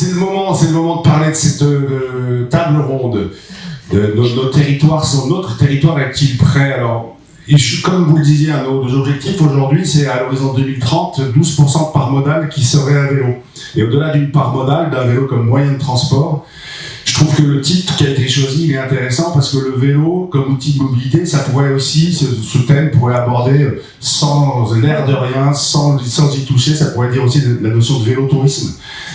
C'est le moment de parler de cette table ronde. Notre territoire est-il prêt? Alors, comme vous le disiez, un de nos objectifs aujourd'hui, c'est à l'horizon 2030, 12% de part modale qui serait à vélo. Et au-delà d'une part modale, d'un vélo comme moyen de transport, je trouve que le titre qui a été choisi, il est intéressant parce que le vélo, comme outil de mobilité, ça pourrait aussi, ce thème pourrait aborder sans l'air de rien, sans y toucher, ça pourrait dire aussi la notion de vélo-tourisme.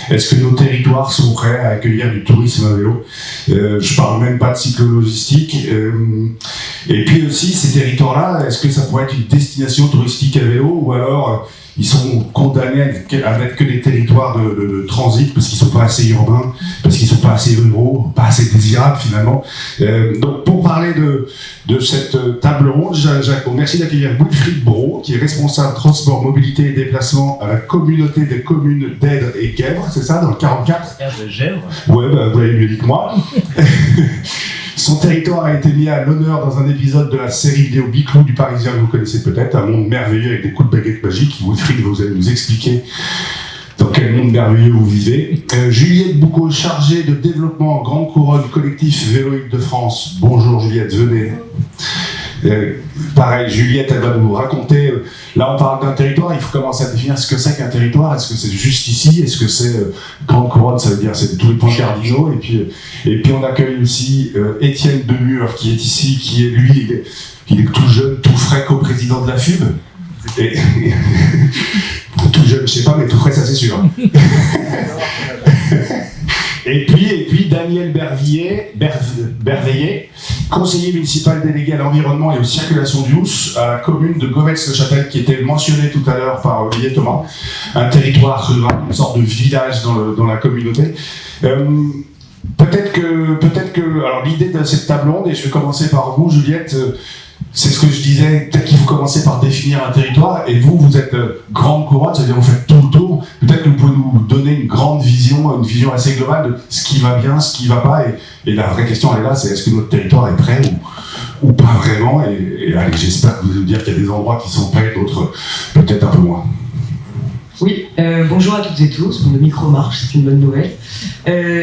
Est-ce que nos territoires sont prêts à accueillir du tourisme à vélo? Je parle même pas de cyclo-logistique. Et puis aussi, ces territoires-là, est-ce que ça pourrait être une destination touristique à vélo ou alors ils sont condamnés à n'être que des territoires de transit parce qu'ils sont pas assez urbains, parce qu'ils sont pas assez ruraux, pas assez désirables finalement. Donc pour parler de cette table ronde, merci d'accueillir Wilfried Brault, qui est responsable transport, mobilité et déplacement à la communauté des communes d'Aide et Guèvres, c'est ça, dans le 44 de Gèvres. Ouais, vous l'avez mieux dit que moi. Son territoire a été mis à l'honneur dans un épisode de la série vidéo Biclou du Parisien que vous connaissez peut-être, un monde merveilleux avec des coups de baguette magique. Wilfried, vous allez nous expliquer dans quel monde merveilleux vous vivez. Juliette Boucaud, chargée de développement en Grande Couronne, collectif Vélo Île-de-France. Bonjour Juliette, venez. Pareil, Juliette, elle va nous raconter. Là, on parle d'un territoire, il faut commencer à définir ce que c'est qu'un territoire. Est-ce que c'est juste ici? Est-ce que c'est Grande Couronne? Ça veut dire c'est tous les points cardinaux. Et puis on accueille aussi Étienne Demure qui est ici, qui est lui, il est tout jeune, tout frais co-président de la FUB. Et tout jeune, je sais pas, mais tout frais, ça c'est sûr. Et puis Daniel Berveillé, conseiller municipal délégué à l'environnement et aux circulations douces à la commune de Govetz-le-Châtel, qui était mentionné tout à l'heure par Olivier Thomas, un territoire rural, une sorte de village dans la communauté. Peut-être que, alors l'idée de cette table ronde, et je vais commencer par vous, Juliette, c'est ce que je disais, peut-être qu'il faut commencer par définir un territoire, et vous êtes Grande Couronne, c'est-à-dire vous faites tout le tour, peut-être que vous pouvez nous donner une grande vision, une vision assez globale de ce qui va bien, ce qui va pas, et la vraie question elle est là, c'est est-ce que notre territoire est prêt ou pas vraiment, et allez, j'espère que vous allez nous dire qu'il y a des endroits qui sont prêts, d'autres peut-être un peu moins. Oui, bonjour à toutes et tous, le micro marche, c'est une bonne nouvelle.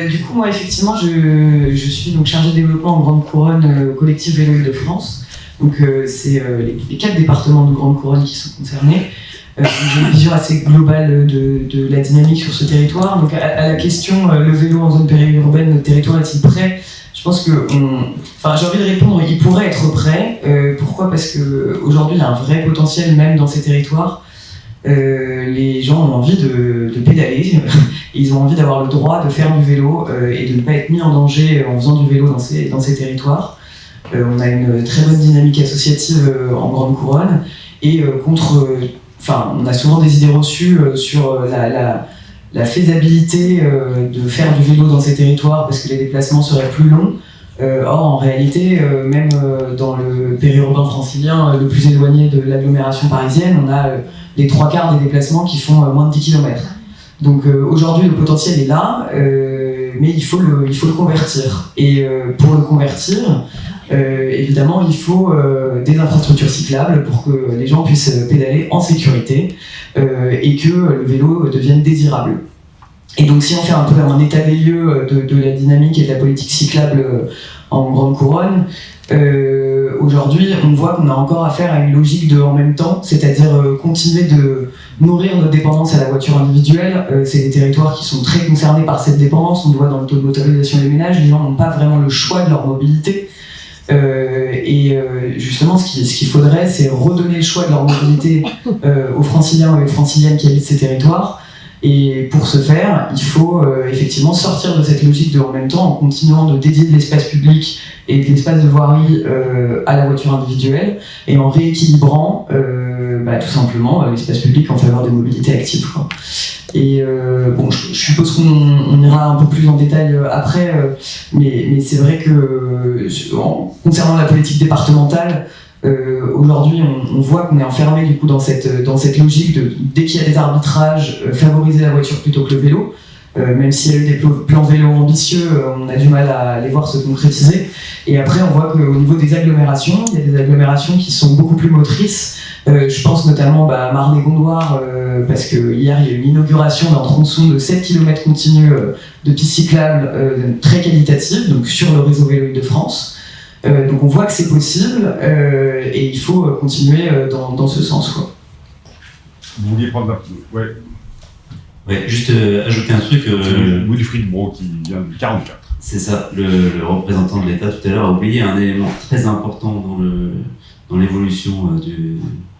Du coup, moi effectivement, je suis donc chargée de développement en Grande Couronne, collectif Vélo Île-de-France. Donc c'est les 4 départements de Grande Couronne qui sont concernés. J'ai une vision assez globale de la dynamique sur ce territoire. Donc à la question le vélo en zone périurbaine, notre territoire est-il prêt? Je pense que j'ai envie de répondre, il pourrait être prêt. Pourquoi? Parce qu'aujourd'hui il y a un vrai potentiel même dans ces territoires. Les gens ont envie de pédaler, ils ont envie d'avoir le droit de faire du vélo et de ne pas être mis en danger en faisant du vélo dans ces territoires. On a une très bonne dynamique associative en Grande Couronne et on a souvent des idées reçues sur la faisabilité de faire du vélo dans ces territoires parce que les déplacements seraient plus longs. Or, en réalité, même dans le périurbain francilien le plus éloigné de l'agglomération parisienne, on a les 3/4 des déplacements qui font moins de 10 km. Donc aujourd'hui, le potentiel est là, mais il faut le convertir. Et pour le convertir, évidemment, il faut des infrastructures cyclables pour que les gens puissent pédaler en sécurité et que le vélo devienne désirable. Et donc, si on fait un peu un état des lieux de la dynamique et de la politique cyclable en Grande Couronne, aujourd'hui, on voit qu'on a encore affaire à une logique de en même temps, c'est-à-dire continuer de nourrir notre dépendance à la voiture individuelle. C'est des territoires qui sont très concernés par cette dépendance. On le voit dans le taux de motorisation des ménages. Les gens n'ont pas vraiment le choix de leur mobilité. Justement, ce qu'il faudrait, c'est redonner le choix de leur mobilité aux franciliens et aux franciliennes qui habitent ces territoires. Et pour ce faire, il faut effectivement sortir de cette logique de en même temps en continuant de dédier de l'espace public et de l'espace de voirie à la voiture individuelle et en rééquilibrant tout simplement l'espace public en faveur des mobilités actives, quoi. Et je suppose qu'on ira un peu plus en détail après, mais c'est vrai que concernant la politique départementale, aujourd'hui on voit qu'on est enfermé du coup dans cette logique de dès qu'il y a des arbitrages, favoriser la voiture plutôt que le vélo. Même s'il y a eu des plans vélo ambitieux, on a du mal à les voir se concrétiser. Et après, on voit qu'au niveau des agglomérations, il y a des agglomérations qui sont beaucoup plus motrices Je pense notamment à Marne-et-Gondoire, parce que hier il y a eu une inauguration d'un tronçon de 7 km continu de pistes cyclables très qualitative, donc sur le réseau Vélo Île-de-France. Donc on voit que c'est possible et il faut continuer dans ce sens, quoi. Vous vouliez prendre la... Ouais, juste ajouter un truc. Wilfried Brault qui vient du 44. C'est ça, le représentant de l'État tout à l'heure a oublié un élément très important dans l'évolution du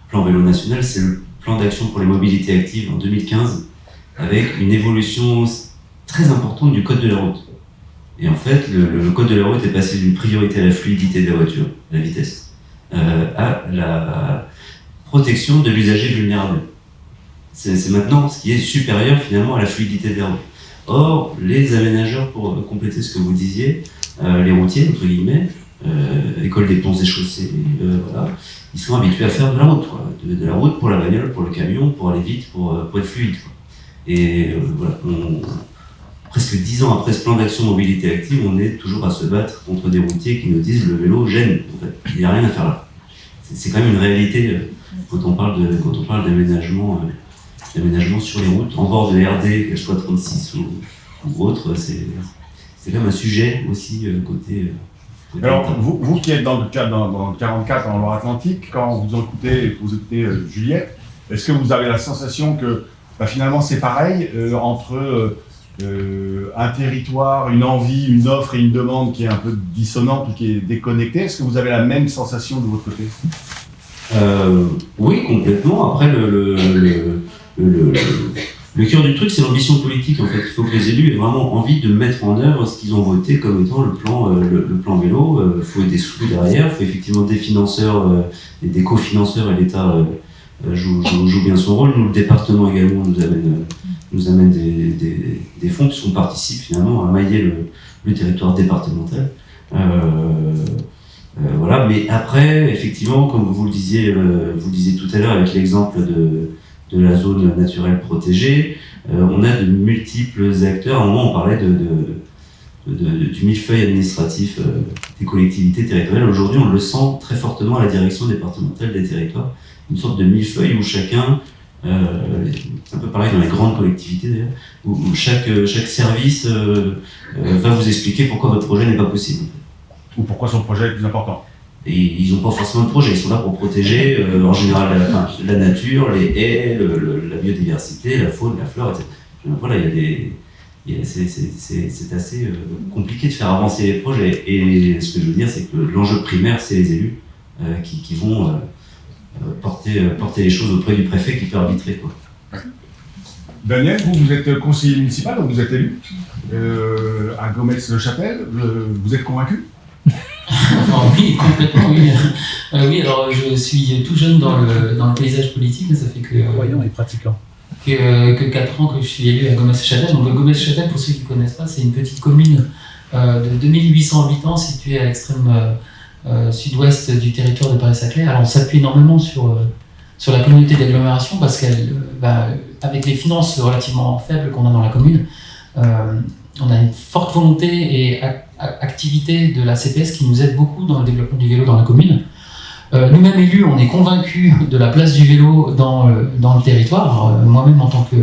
plan vélo national, c'est le plan d'action pour les mobilités actives en 2015, avec une évolution très importante du code de la route. Et en fait, le code de la route est passé d'une priorité à la fluidité des voitures, la vitesse, à la protection de l'usager vulnérable. C'est maintenant ce qui est supérieur finalement à la fluidité des routes. Or, les aménageurs, pour compléter ce que vous disiez, les routiers, entre guillemets, école des ponts et chaussées, voilà, ils sont habitués à faire de la route, quoi. De la route pour la bagnole, pour le camion, pour aller vite, pour être fluide, quoi. Et voilà, presque 10 ans après ce plan d'action mobilité active, on est toujours à se battre contre des routiers qui nous disent le vélo gêne, en fait. Il n'y a rien à faire là. C'est quand même une réalité quand on parle d'aménagement sur les routes, en bord de RD, qu'elle soit 36 ou autre, c'est quand même un sujet aussi côté alors, vous qui êtes dans le 44 en Loire-Atlantique, quand vous écoutez Juliette, est-ce que vous avez la sensation que finalement c'est pareil entre un territoire, une envie, une offre et une demande qui est un peu dissonante ou qui est déconnectée? Est-ce que vous avez la même sensation de votre côté? Oui, complètement. Après, le cœur du truc, c'est l'ambition politique. En fait, il faut que les élus aient vraiment envie de mettre en œuvre ce qu'ils ont voté comme étant le plan vélo. Il faut des sous derrière, il faut effectivement des financeurs, des cofinanceurs, et l'État joue bien son rôle. Nous, le département également, nous amène des fonds puisqu'on participe finalement à mailler le territoire départemental. Voilà, mais après, effectivement, comme vous le disiez tout à l'heure avec l'exemple de la zone naturelle protégée, on a de multiples acteurs. À un moment, on parlait du millefeuille administratif des collectivités territoriales. Aujourd'hui, on le sent très fortement à la direction départementale des territoires. Une sorte de millefeuille où chacun, c'est un peu pareil dans les grandes collectivités d'ailleurs, où chaque service va vous expliquer pourquoi votre projet n'est pas possible. Ou pourquoi son projet est plus important. Et ils n'ont pas forcément de projet, ils sont là pour protéger en général la nature, les haies, la biodiversité, la faune, la flore, etc. Voilà, c'est assez compliqué de faire avancer les projets. Et ce que je veux dire, c'est que l'enjeu primaire, c'est les élus qui vont porter les choses auprès du préfet qui peut arbitrer, quoi. Daniel, vous êtes conseiller municipal, donc vous êtes élu à Gomez-le-Châtel. Vous êtes convaincu? Oui, complètement, oui. Oui, alors je suis tout jeune dans le paysage politique, mais ça fait croyant et pratiquant. Que 4 ans que je suis élu à Gomez-le-Châtel. Donc Gomez-le-Châtel, pour ceux qui ne connaissent pas, c'est une petite commune de 2800 habitants située à l'extrême sud-ouest du territoire de Paris-Saclay. Alors on s'appuie énormément sur la communauté d'agglomération parce qu'elle, avec les finances relativement faibles qu'on a dans la commune, on a une forte volonté et activité de la CPS qui nous aide beaucoup dans le développement du vélo dans la commune. Nous-mêmes élus, on est convaincus de la place du vélo dans le territoire. Moi-même, en tant que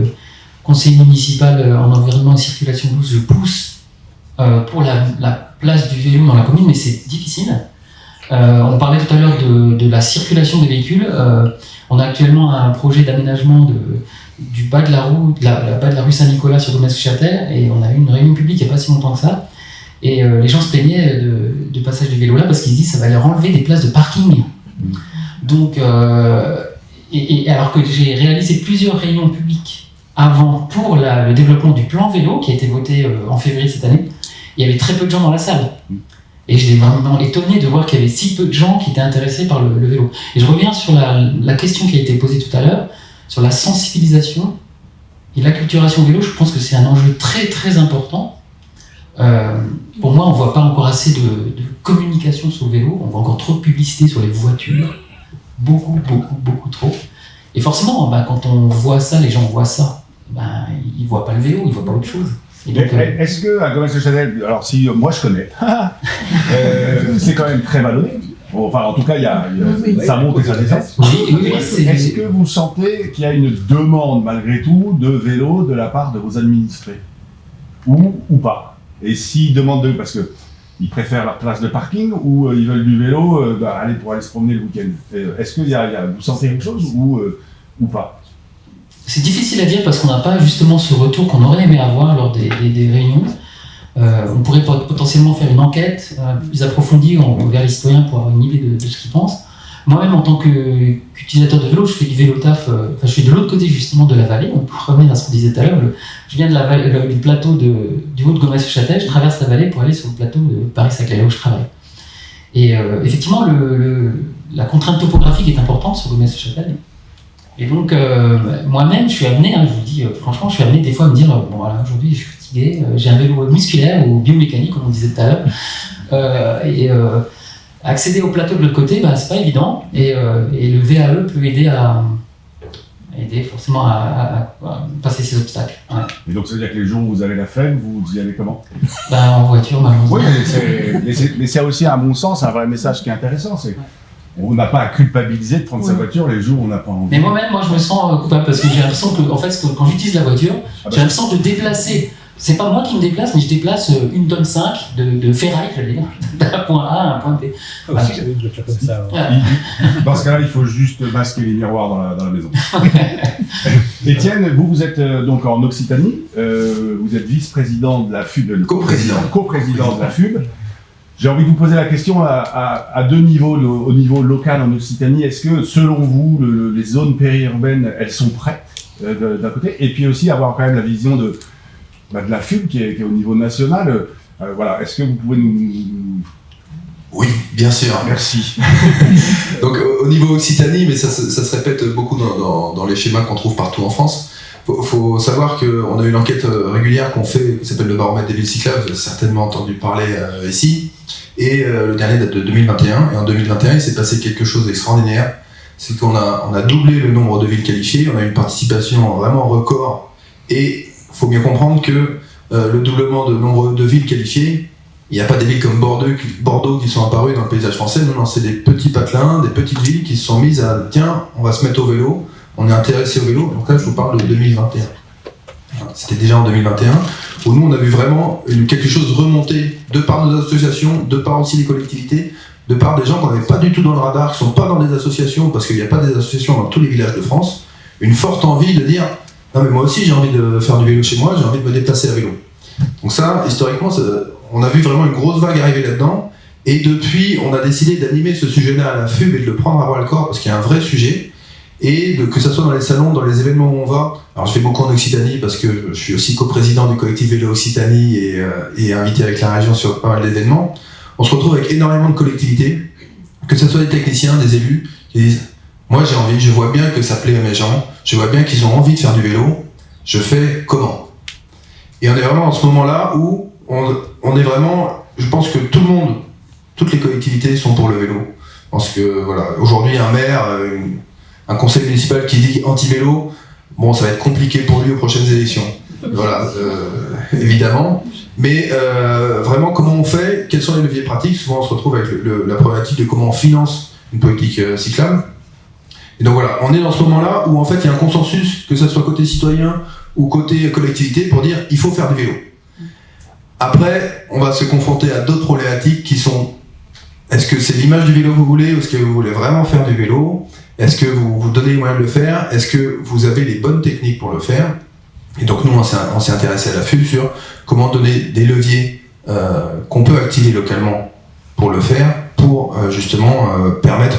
conseiller municipal en environnement et circulation douce, je pousse pour la place du vélo dans la commune, mais c'est difficile. On parlait tout à l'heure de la circulation des véhicules. On a actuellement un projet d'aménagement du bas de la rue Saint-Nicolas sur Gomez-le-Châtel, et on a eu une réunion publique il n'y a pas si longtemps que ça. Et les gens se plaignaient du passage du vélo là parce qu'ils se disent que ça va leur enlever des places de parking. Donc, et alors que j'ai réalisé plusieurs réunions publiques avant pour le développement du plan vélo qui a été voté en février cette année, il y avait très peu de gens dans la salle. Et j'étais vraiment étonné de voir qu'il y avait si peu de gens qui étaient intéressés par le vélo. Et je reviens sur la question qui a été posée tout à l'heure, sur la sensibilisation et l'acculturation vélo. Je pense que c'est un enjeu très très important. Pour moi, on ne voit pas encore assez de communication sur le vélo, on voit encore trop de publicité sur les voitures, beaucoup trop. Et forcément, quand on voit ça, les gens voient ça, ils ne voient pas le vélo, ils ne voient pas autre chose. Donc, est-ce qu'à Gomez-le-Châtel, alors si moi je connais, c'est quand même très vallonné. Enfin, en tout cas, ça monte et ça descend. Oui, Est-ce que vous sentez qu'il y a une demande, malgré tout, de vélo de la part de vos administrés? Ou pas? Et s'ils demandent parce qu'ils préfèrent leur place de parking ou ils veulent du vélo pour aller se promener le week-end. Est-ce que vous sentez quelque chose ou pas? C'est difficile à dire parce qu'on n'a pas justement ce retour qu'on aurait aimé avoir lors des réunions. On pourrait potentiellement faire une enquête plus approfondie envers les citoyens pour avoir une idée de ce qu'ils pensent. Moi-même, en tant qu'utilisateur de vélo, je fais du vélo taf. Je suis de l'autre côté justement de la vallée. On peut revenir à ce qu'on disait tout à l'heure. Je viens du plateau du haut de Gonesse-Châtel. Je traverse la vallée pour aller sur le plateau de Paris-Saclay, là où je travaille. Et effectivement, la contrainte topographique est importante sur Gonesse-Châtel. Et donc, moi-même, je suis amené, je vous dis franchement, je suis amené des fois à me dire bon, voilà, aujourd'hui, je suis fatigué, j'ai un vélo musculaire ou biomécanique, comme on disait tout à l'heure. Accéder au plateau de l'autre côté, c'est pas évident. Et le VAE peut aider forcément à passer ces obstacles. Ouais. Et donc, ça veut dire que les jours où vous avez la flemme, vous y allez comment? En voiture, malheureusement. Oui, mais c'est aussi, à mon sens, un vrai message qui est intéressant. C'est on n'a pas à culpabiliser de prendre sa voiture les jours où on n'a pas envie. Mais moi-même, je me sens coupable parce que j'ai l'impression que, en fait, quand j'utilise la voiture, j'ai l'impression de déplacer. C'est pas moi qui me déplace, mais je déplace 1,5 tonne de ferraille, j'allais dire, d'un point A à un point B. Voilà. Je le fais comme ça. Dans ce cas-là, il faut juste masquer les miroirs dans la maison. Étienne, vous êtes donc en Occitanie, vous êtes vice-président de la FUB, coprésident de la FUB. J'ai envie de vous poser la question à deux niveaux, au niveau local en Occitanie. Est-ce que, selon vous, les zones périurbaines, elles sont prêtes d'un côté, et puis aussi avoir quand même la vision de la FUB qui est au niveau national. Voilà, est-ce que vous pouvez nous... Oui, bien sûr. Merci. Donc au niveau Occitanie, mais ça se répète beaucoup dans les schémas qu'on trouve partout en France. Faut savoir qu'on a une enquête régulière qu'on fait, qui s'appelle le baromètre des villes cyclables, vous avez certainement entendu parler ici. Et le dernier date de 2021. Et en 2021, il s'est passé quelque chose d'extraordinaire. C'est qu'on a doublé le nombre de villes qualifiées. On a eu une participation vraiment record. Et il faut bien comprendre que le doublement de nombre de villes qualifiées, il n'y a pas des villes comme Bordeaux qui sont apparues dans le paysage français. Non, c'est des petits patelins, des petites villes qui se sont mises à tiens, on va se mettre au vélo, on est intéressé au vélo. Donc là, je vous parle de 2021. C'était déjà en 2021, où nous, on a vu vraiment quelque chose remonter de par nos associations, de par aussi les collectivités, de par des gens qu'on n'avait pas du tout dans le radar, qui ne sont pas dans des associations, parce qu'il n'y a pas des associations dans tous les villages de France, une forte envie de dire non mais moi aussi j'ai envie de faire du vélo chez moi, j'ai envie de me déplacer à vélo. Donc ça, historiquement, on a vu vraiment une grosse vague arriver là-dedans, et depuis, on a décidé d'animer ce sujet-là à la FUB et de le prendre à bras le corps, parce qu'il y a un vrai sujet, et que ce soit dans les salons, dans les événements où on va. Alors je fais beaucoup en Occitanie, parce que je suis aussi coprésident du collectif Vélo Occitanie, et invité avec la région sur pas mal d'événements. On se retrouve avec énormément de collectivités, que ce soit des techniciens, des élus, qui disent moi j'ai envie, je vois bien que ça plaît à mes gens, je vois bien qu'ils ont envie de faire du vélo, je fais comment? Et on est vraiment dans ce moment-là où on est vraiment, je pense que tout le monde, toutes les collectivités sont pour le vélo. Je pense que voilà, aujourd'hui un maire, un conseil municipal qui dit anti-vélo, bon ça va être compliqué pour lui aux prochaines élections. Voilà, évidemment. Mais vraiment comment on fait, quels sont les leviers pratiques? Souvent on se retrouve avec la problématique de comment on finance une politique cyclable. Et donc voilà, on est dans ce moment-là où en fait il y a un consensus, que ce soit côté citoyen ou côté collectivité, pour dire il faut faire du vélo. Après, on va se confronter à d'autres problématiques qui sont est-ce que c'est l'image du vélo que vous voulez, ou est-ce que vous voulez vraiment faire du vélo? Est-ce que vous vous donnez les moyens de le faire? Est-ce que vous avez les bonnes techniques pour le faire? Et donc nous, on s'est intéressé à la FUB sur comment donner des leviers qu'on peut activer localement pour le faire, pour justement permettre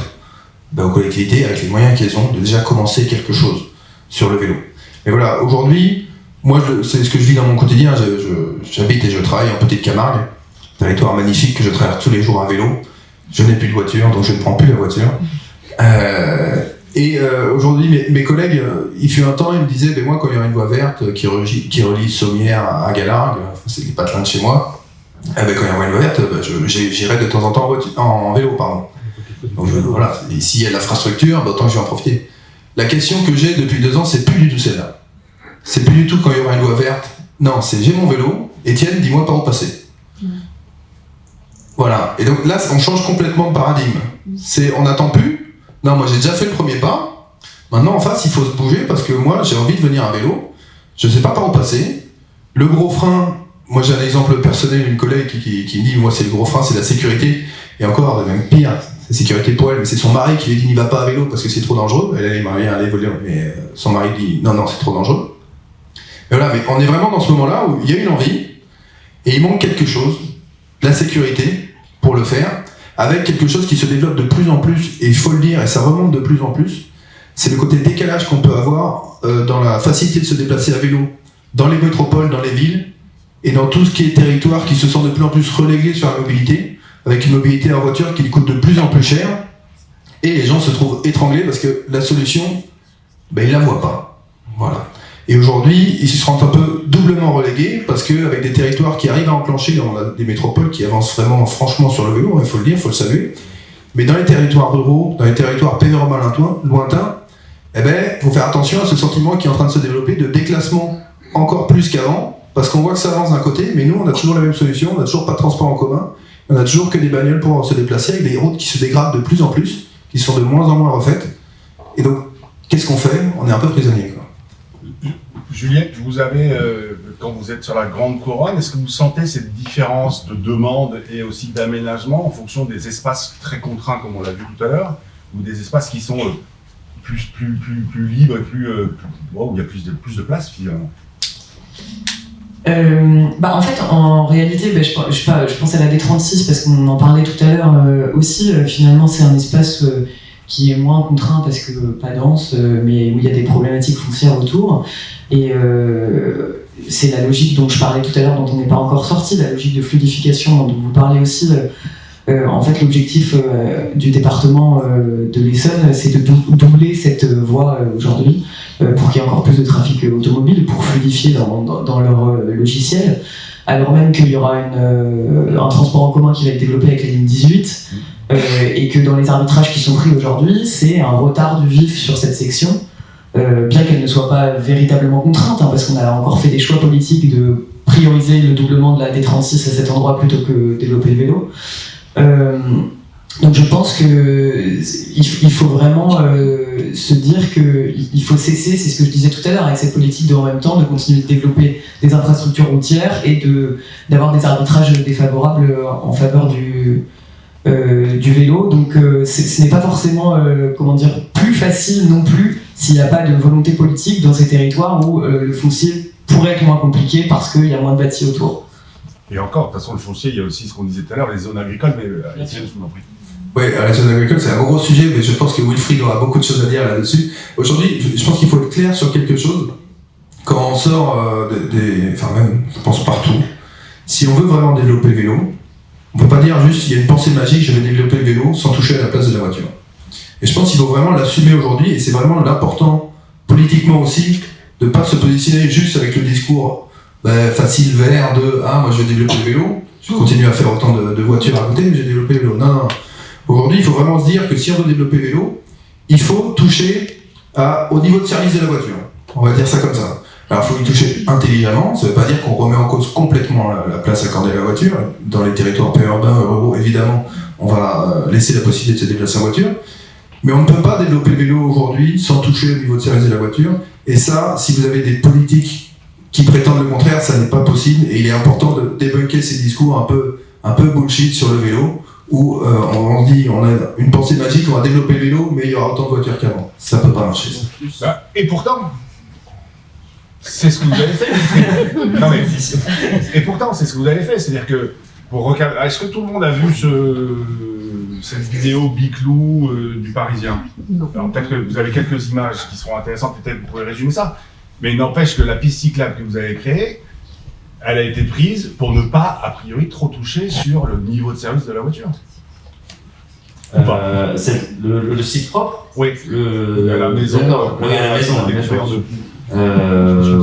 aux collectivités, avec les moyens qu'elles ont, de déjà commencer quelque chose sur le vélo. Et voilà, aujourd'hui, moi, c'est ce que je vis dans mon quotidien. J'habite et je travaille en Petite Camargue, territoire magnifique que je traverse tous les jours à vélo. Je n'ai plus de voiture, donc je ne prends plus la voiture. Aujourd'hui, mes collègues, il fut un temps, ils me disaient, moi, quand il y aura une voie verte qui relie Sommières à Galargues, c'est les patelins de chez moi, quand il y aura une voie verte, j'irai de temps en temps en vélo, pardon. Donc voilà, et s'il y a de l'infrastructure, autant que je vais en profiter. La question que j'ai depuis 2 ans, c'est plus du tout celle-là. C'est plus du tout quand il y aura une voie verte. Non, c'est j'ai mon vélo, Étienne, dis-moi par où passer. Voilà. Et donc là, on change complètement de paradigme. On n'attend plus. Non, moi j'ai déjà fait le premier pas. Maintenant, en face, il faut se bouger parce que moi, j'ai envie de venir à vélo. Je ne sais pas par où passer. Le gros frein, moi j'ai un exemple personnel, une collègue qui me dit, moi c'est le gros frein, c'est la sécurité. Et encore, même pire, c'est la sécurité pour elle, mais c'est son mari qui lui dit, n'y va pas à vélo parce que c'est trop dangereux. Elle aimerait bien aller voler, mais son mari dit, non, c'est trop dangereux. Et voilà, mais on est vraiment dans ce moment-là où il y a une envie et il manque quelque chose, la sécurité, pour le faire, avec quelque chose qui se développe de plus en plus, et il faut le dire, et ça remonte de plus en plus, c'est le côté décalage qu'on peut avoir dans la facilité de se déplacer à vélo, dans les métropoles, dans les villes, et dans tout ce qui est territoire qui se sent de plus en plus relégué sur la mobilité, avec une mobilité en voiture qui coûte de plus en plus cher, et les gens se trouvent étranglés parce que la solution, ils ne la voient pas. Voilà. Et aujourd'hui, ils se rendent un peu doublement relégués parce qu'avec des territoires qui arrivent à enclencher, on a des métropoles qui avancent vraiment franchement sur le vélo, il faut le dire, il faut le saluer. Mais dans les territoires ruraux, dans les territoires périurbains lointains, il faut faire attention à ce sentiment qui est en train de se développer de déclassement encore plus qu'avant, parce qu'on voit que ça avance d'un côté, mais nous on a toujours la même solution, on n'a toujours pas de transport en commun, on a toujours que des bagnoles pour se déplacer, avec des routes qui se dégradent de plus en plus, qui sont de moins en moins refaites. Et donc, qu'est-ce qu'on fait ? On est un peu prisonnier, quoi. Juliette, vous avez, quand vous êtes sur la Grande Couronne, est-ce que vous sentez cette différence de demande et aussi d'aménagement en fonction des espaces très contraints, comme on l'a vu tout à l'heure, ou des espaces qui sont plus libres, où il y a plus de place finalement? En fait, en réalité, je pense à la D36 parce qu'on en parlait tout à l'heure aussi. Finalement, c'est un espace qui est moins contraint parce que pas dense, mais où il y a des problématiques foncières autour. Et c'est la logique dont je parlais tout à l'heure, dont on n'est pas encore sorti, la logique de fluidification dont vous parlez aussi. En fait, l'objectif du département de l'Essonne, c'est de doubler cette voie aujourd'hui pour qu'il y ait encore plus de trafic automobile, pour fluidifier dans leur logiciel, alors même qu'il y aura un transport en commun qui va être développé avec la ligne 18, et que dans les arbitrages qui sont pris aujourd'hui, c'est un retard du vif sur cette section, bien qu'elle ne soit pas véritablement contrainte, parce qu'on a encore fait des choix politiques de prioriser le doublement de la D36 à cet endroit plutôt que développer le vélo. Donc je pense qu'il faut vraiment se dire qu'il faut cesser, c'est ce que je disais tout à l'heure, avec cette politique de en même temps, de continuer de développer des infrastructures routières et d'avoir des arbitrages défavorables en faveur du vélo. Donc ce n'est pas forcément plus facile non plus s'il n'y a pas de volonté politique dans ces territoires où le foncier pourrait être moins compliqué parce qu'il y a moins de bâtis autour. Et encore, de toute façon, le foncier, il y a aussi ce qu'on disait tout à l'heure, les zones agricoles, mais Étienne, je vous en prie. Oui, les zones agricoles, c'est un gros sujet, mais je pense que Wilfried aura beaucoup de choses à dire là-dessus. Aujourd'hui, je pense qu'il faut être clair sur quelque chose. Quand on sort même, je pense partout, si on veut vraiment développer le vélo, on ne peut pas dire juste, il y a une pensée magique, je vais développer le vélo sans toucher à la place de la voiture. Et je pense qu'il faut vraiment l'assumer aujourd'hui, et c'est vraiment l'important, politiquement aussi, de ne pas se positionner juste avec le discours facile, vert, moi je vais développer le vélo, je continue à faire autant de voitures à côté, mais j'ai développé le vélo. Non. Aujourd'hui, il faut vraiment se dire que si on veut développer le vélo, il faut toucher au niveau de service de la voiture. On va dire ça comme ça. Alors, il faut y toucher intelligemment, ça ne veut pas dire qu'on remet en cause complètement la place accordée à la voiture. Dans les territoires périurbains, ruraux, évidemment, on va laisser la possibilité de se déplacer en voiture. Mais on ne peut pas développer le vélo aujourd'hui sans toucher au niveau de service de la voiture. Et ça, si vous avez des politiques qui prétendent le contraire, ça n'est pas possible, et il est important de débunker ces discours un peu bullshit sur le vélo, où on dit on a une pensée magique, on va développer le vélo, mais il y aura autant de voitures qu'avant. Ça peut pas marcher, ça. Et pourtant, c'est ce que vous avez fait. Non mais, et pourtant, c'est ce que vous avez fait, c'est-à-dire que, est-ce que tout le monde a vu cette vidéo Biclou du Parisien? Non. Alors peut-être que vous avez quelques images qui seront intéressantes, peut-être que vous pourrez résumer ça. Mais il n'empêche que la piste cyclable que vous avez créée, elle a été prise pour ne pas, a priori, trop toucher sur le niveau de service de la voiture. C'est le site propre? Oui. La maison. D'accord. Oui, à la maison.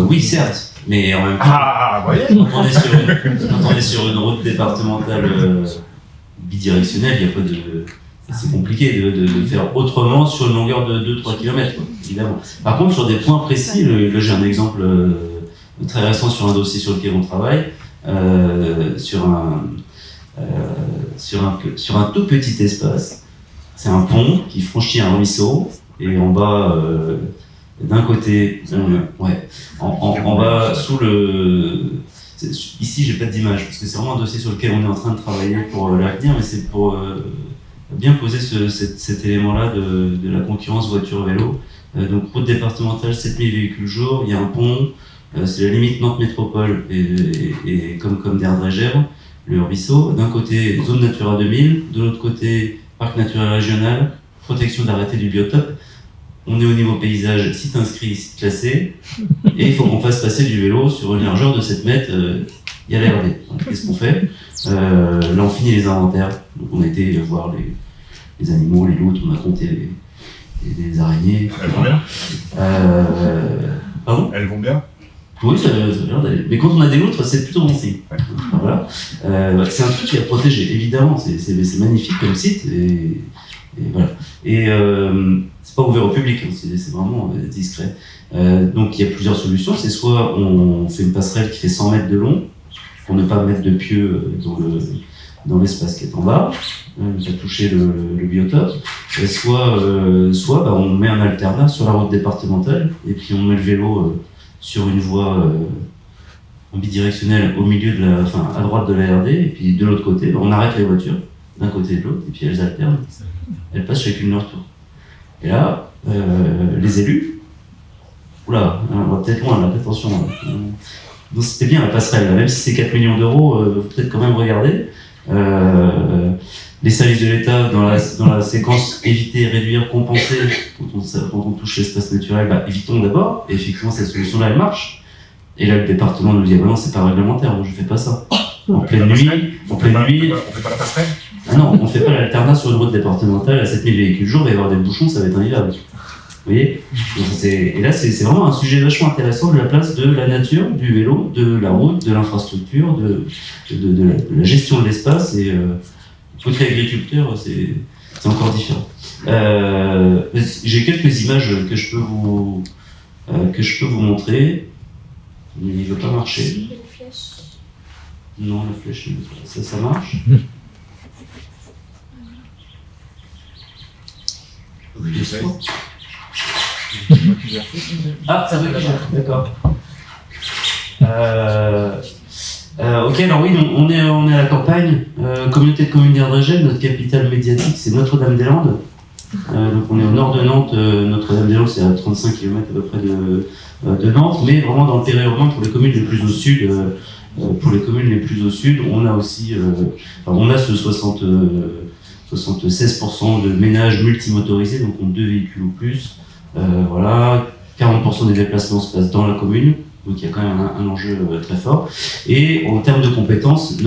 Oui, certes. Mais en même temps, quand on est sur une route départementale bidirectionnelle, il n'y a pas de... C'est compliqué de faire autrement sur une longueur de 2-3 km, évidemment. Par contre, sur des points précis, là j'ai un exemple très récent sur un dossier sur lequel on travaille, sur sur un tout petit espace. C'est un pont qui franchit un ruisseau, et en bas, d'un côté, en bas, sous le... Ici, j'ai pas d'image, parce que c'est vraiment un dossier sur lequel on est en train de travailler pour l'avenir, mais c'est pour bien poser cet élément-là de la concurrence voiture-vélo. Donc, route départementale, 7000 véhicules jour, il y a un pont, c'est la limite Nantes Métropole et comme d'Erdre-et-Gèvres, le ruisseau. D'un côté, zone Natura 2000, de l'autre côté, parc naturel régional, protection d'arrêté du biotope. On est au niveau paysage, site inscrit, site classé, et il faut qu'on fasse passer du vélo sur une largeur de 7 mètres, il y a la RD. Donc qu'est-ce qu'on fait? Là on finit les inventaires, donc on a été voir les animaux, les loutres, on a compté les araignées. Elles vont bien? Pardon? Elles vont bien? Oui, ça a l'air d'aller. Mais quand on a des loutres, c'est plutôt bon signe. Voilà. C'est un truc qui est à protéger, évidemment, c'est magnifique comme site, et voilà. Et c'est pas ouvert au public, hein, c'est vraiment discret. Donc il y a plusieurs solutions. C'est soit on fait une passerelle qui fait 100 mètres de long, pour ne pas mettre de pieux dans l'espace qui est en bas, ne pas toucher le biotope. Et soit on met un alternat sur la route départementale, et puis on met le vélo sur une voie bidirectionnelle au milieu à droite de la RD, et puis de l'autre côté, on arrête les voitures d'un côté et de l'autre, et puis elles alternent. Elles passent chacune leur tour. Et là, les élus, oula, on va peut-être loin là, attention. Donc c'était bien la passerelle, là. Même si c'est 4 millions d'euros, peut-être quand même regarder. Les services de l'État, dans la séquence éviter, réduire, compenser, quand on touche l'espace naturel, évitons d'abord, et effectivement cette solution-là elle marche. Et là le département nous dit, non, c'est pas réglementaire, moi je fais pas ça. En pleine nuit, on fait pas la passerelle? Ah non, on fait pas l'alternat sur une route départementale à 7000 véhicules jour, il va y avoir des bouchons, ça va être invivable. Vous voyez? Et là, c'est vraiment un sujet vachement intéressant de la place de la nature, du vélo, de la route, de l'infrastructure, de la gestion de l'espace. Et côté agriculteur, c'est encore différent. J'ai quelques images que je peux vous montrer, mais il ne veut pas marcher. Non, la flèche, ça marche. Ah, ça va, d'accord. Ok, alors oui, on est à la campagne, communauté de communes d'Erdre-et-Gèvres, notre capitale médiatique, c'est Notre-Dame-des-Landes. Donc on est au nord de Nantes, Notre-Dame-des-Landes, c'est à 35 km à peu près de Nantes, mais vraiment dans le périurbain pour les communes les plus au sud. On a aussi, on a ce 76% de ménages multimotorisés, donc ont 2 véhicules ou plus. Voilà, 40% des déplacements se passent dans la commune, donc il y a quand même un enjeu très fort. Et en termes de compétences,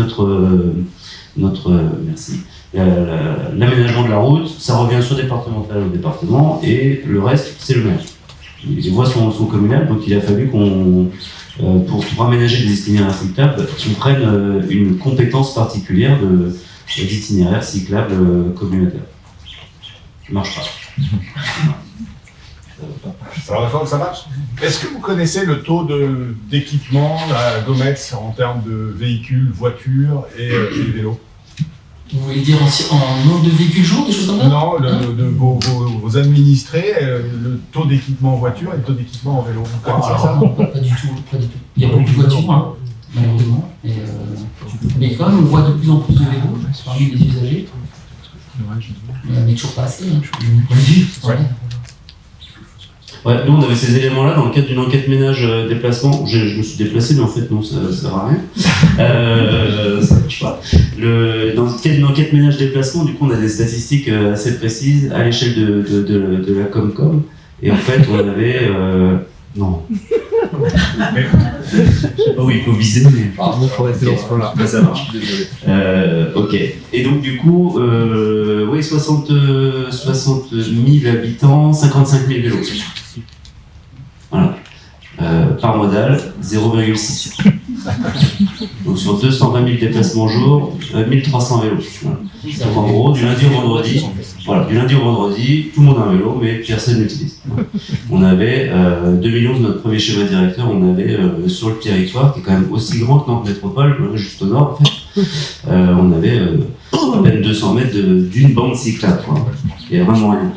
l'aménagement de la route, ça revient sur départemental au département, et le reste, c'est le maire. Les voies sont communales, donc il a fallu qu'on, pour aménager des itinéraires cyclables, qu'on prenne une compétence particulière d'itinéraires cyclables communautaires. Ça marche pas. Alors d'accord, ça marche. Est-ce que vous connaissez le taux d'équipement à Gometz en termes de véhicules, voitures et vélos? Vous voulez dire en nombre de véhicules jour, des choses comme ça? Non, de vos administrés, le taux d'équipement en voiture et le taux d'équipement en vélo. Vous connaissez ça? Pas du tout. Il y a beaucoup de voitures, malheureusement. Mais quand même, on voit de plus en plus de vélos parmi les usagers. Mais toujours pas assez. Ouais, nous on avait ces éléments-là dans le cadre d'une enquête ménage déplacement. Je me suis déplacé, mais en fait non, ça sert à rien. Ça marche pas. Dans le cadre d'une enquête ménage déplacement, du coup on a des statistiques assez précises à l'échelle de la Comcom. Et en fait on avait... non. Je sais pas où il faut viser, mais... ça marche. Ok. Et donc du coup, 60 000 habitants, 55 000 vélos. Voilà. par modal, 0,6. Donc sur 220 000 déplacements jour, 1300 vélos. Voilà. Donc en gros, du lundi au vendredi, tout le monde a un vélo, mais personne n'utilise. Voilà. On avait 2011, notre premier schéma directeur, on avait sur le territoire, qui est quand même aussi grand que Nantes Métropole, juste au nord en fait, on avait à peine 200 mètres d'une bande cyclable. Il n'y a vraiment rien.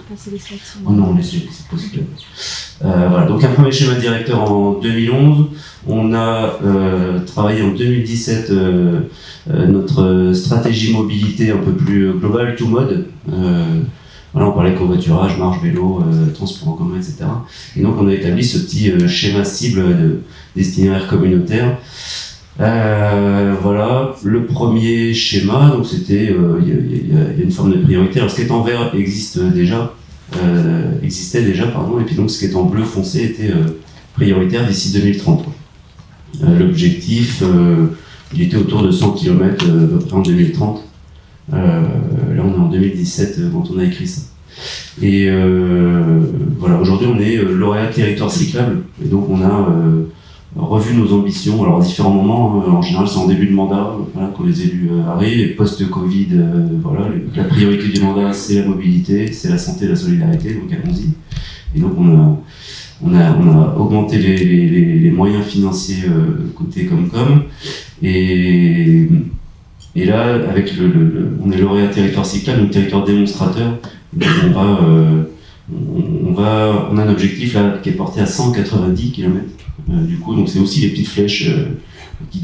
Oh non, c'est possible. Voilà. Donc un premier schéma directeur en 2011. On a travaillé en 2017 notre stratégie mobilité un peu plus globale, tout mode. Voilà, on parlait covoiturage, marche, vélo, transport en commun, etc. Et donc on a établi ce petit schéma cible d'itinéraire communautaire. Voilà, le premier schéma, donc c'était, il y a une forme de priorité. Alors ce qui est en vert existait déjà, et puis donc ce qui est en bleu foncé était prioritaire d'ici 2030. L'objectif, il était autour de 100 km à peu près en 2030. Là, on est en 2017 quand on a écrit ça. Et voilà, aujourd'hui, on est lauréat territoire cyclable. Et donc, on a revu nos ambitions. Alors, à différents moments, en général, c'est en début de mandat, voilà, quand les élus arrivent. Et post-Covid, voilà, la priorité du mandat, c'est la mobilité, c'est la santé, la solidarité. Donc, allons-y. Et donc, on a augmenté les moyens financiers côté Comcom et là avec on est lauréat territoire cyclable, donc territoire démonstrateur. Donc on a un objectif là qui est porté à 190 km. Du coup, donc c'est aussi les petites flèches qui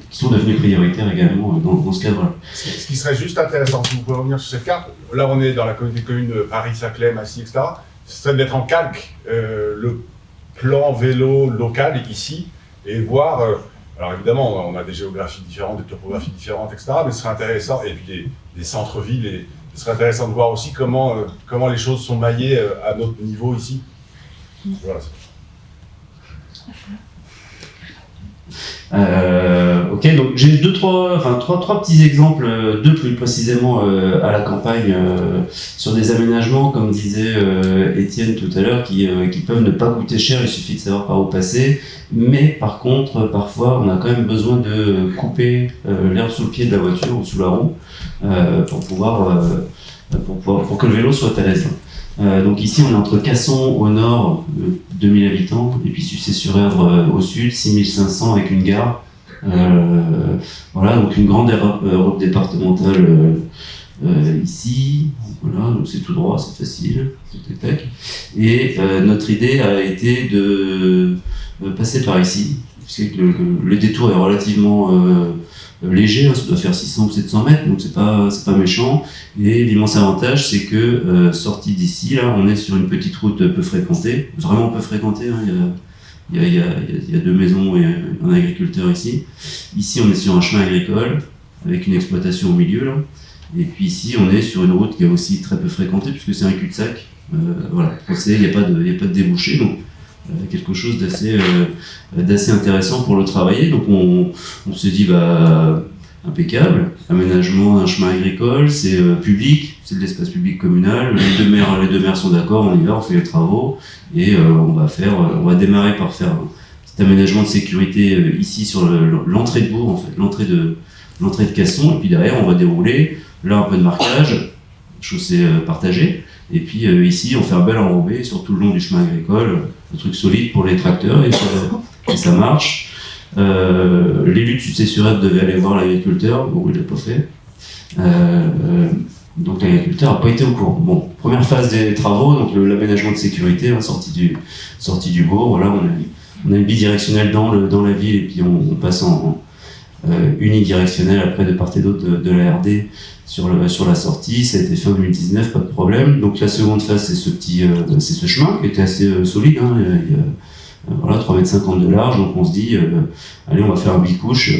sont devenues prioritaires également dans ce cadre-là. Ce qui serait juste intéressant, si vous pouvez revenir sur cette carte, là on est dans la communauté commune Paris-Saclay, Massy, etc. C'est d'être en calque le plan vélo local ici et voir, alors évidemment on a des géographies différentes, des topographies différentes, etc. Mais ce serait intéressant, et puis des centres-villes, et ce serait intéressant de voir aussi comment les choses sont maillées à notre niveau ici. Voilà. Ok, donc j'ai trois petits exemples, deux plus précisément à la campagne, sur des aménagements, comme disait Étienne tout à l'heure, qui peuvent ne pas coûter cher, il suffit de savoir par où passer, mais par contre, parfois, on a quand même besoin de couper l'herbe sous le pied de la voiture ou sous la roue pour que le vélo soit à l'aise. Donc ici, on est entre Casson au nord, 2000 habitants, et puis Sucé-sur-Erdre au sud, 6500 avec une gare. Voilà, donc une grande Europe départementale ici. Voilà, donc c'est tout droit, c'est facile. Tac. Et notre idée a été de passer par ici, puisque le détour est relativement léger, hein, ça doit faire 600 ou 700 mètres, donc c'est pas méchant. Et l'immense avantage, c'est que sorti d'ici, là, on est sur une petite route peu fréquentée, vraiment peu fréquentée. Hein, il y a deux maisons et un agriculteur ici. Ici, on est sur un chemin agricole avec une exploitation au milieu, là. Et puis ici, on est sur une route qui est aussi très peu fréquentée puisque c'est un cul-de-sac. Voilà, il n'y a pas de débouché, donc quelque chose d'assez intéressant pour le travailler. Donc on s'est dit, impeccable, aménagement d'un chemin agricole, c'est public, c'est de l'espace public communal, les deux maires sont d'accord, on y va, on fait les travaux, et on va démarrer par faire cet aménagement de sécurité ici sur l'entrée de bourg, en fait, l'entrée de Casson, et puis derrière on va dérouler, là un peu de marquage, chaussée partagée, et puis ici on fait un bel enrobé sur tout le long du chemin agricole, un truc solide pour les tracteurs, et ça marche. L'élu de Sucé-sur-Erdre devait aller voir l'agriculteur, bon, il l'a pas fait. Donc l'agriculteur n'a pas été au courant. Bon, première phase des travaux, donc l'aménagement de sécurité, hein, sortie du bourg. Voilà, on a une bidirectionnelle dans la ville et puis on passe en unidirectionnelle après de part et d'autre de la RD sur la sortie. Ça a été fait en 2019, pas de problème. Donc la seconde phase, c'est ce chemin qui était assez solide. Hein, voilà, 3,50 m de large, donc on se dit, allez, on va faire un bicouche.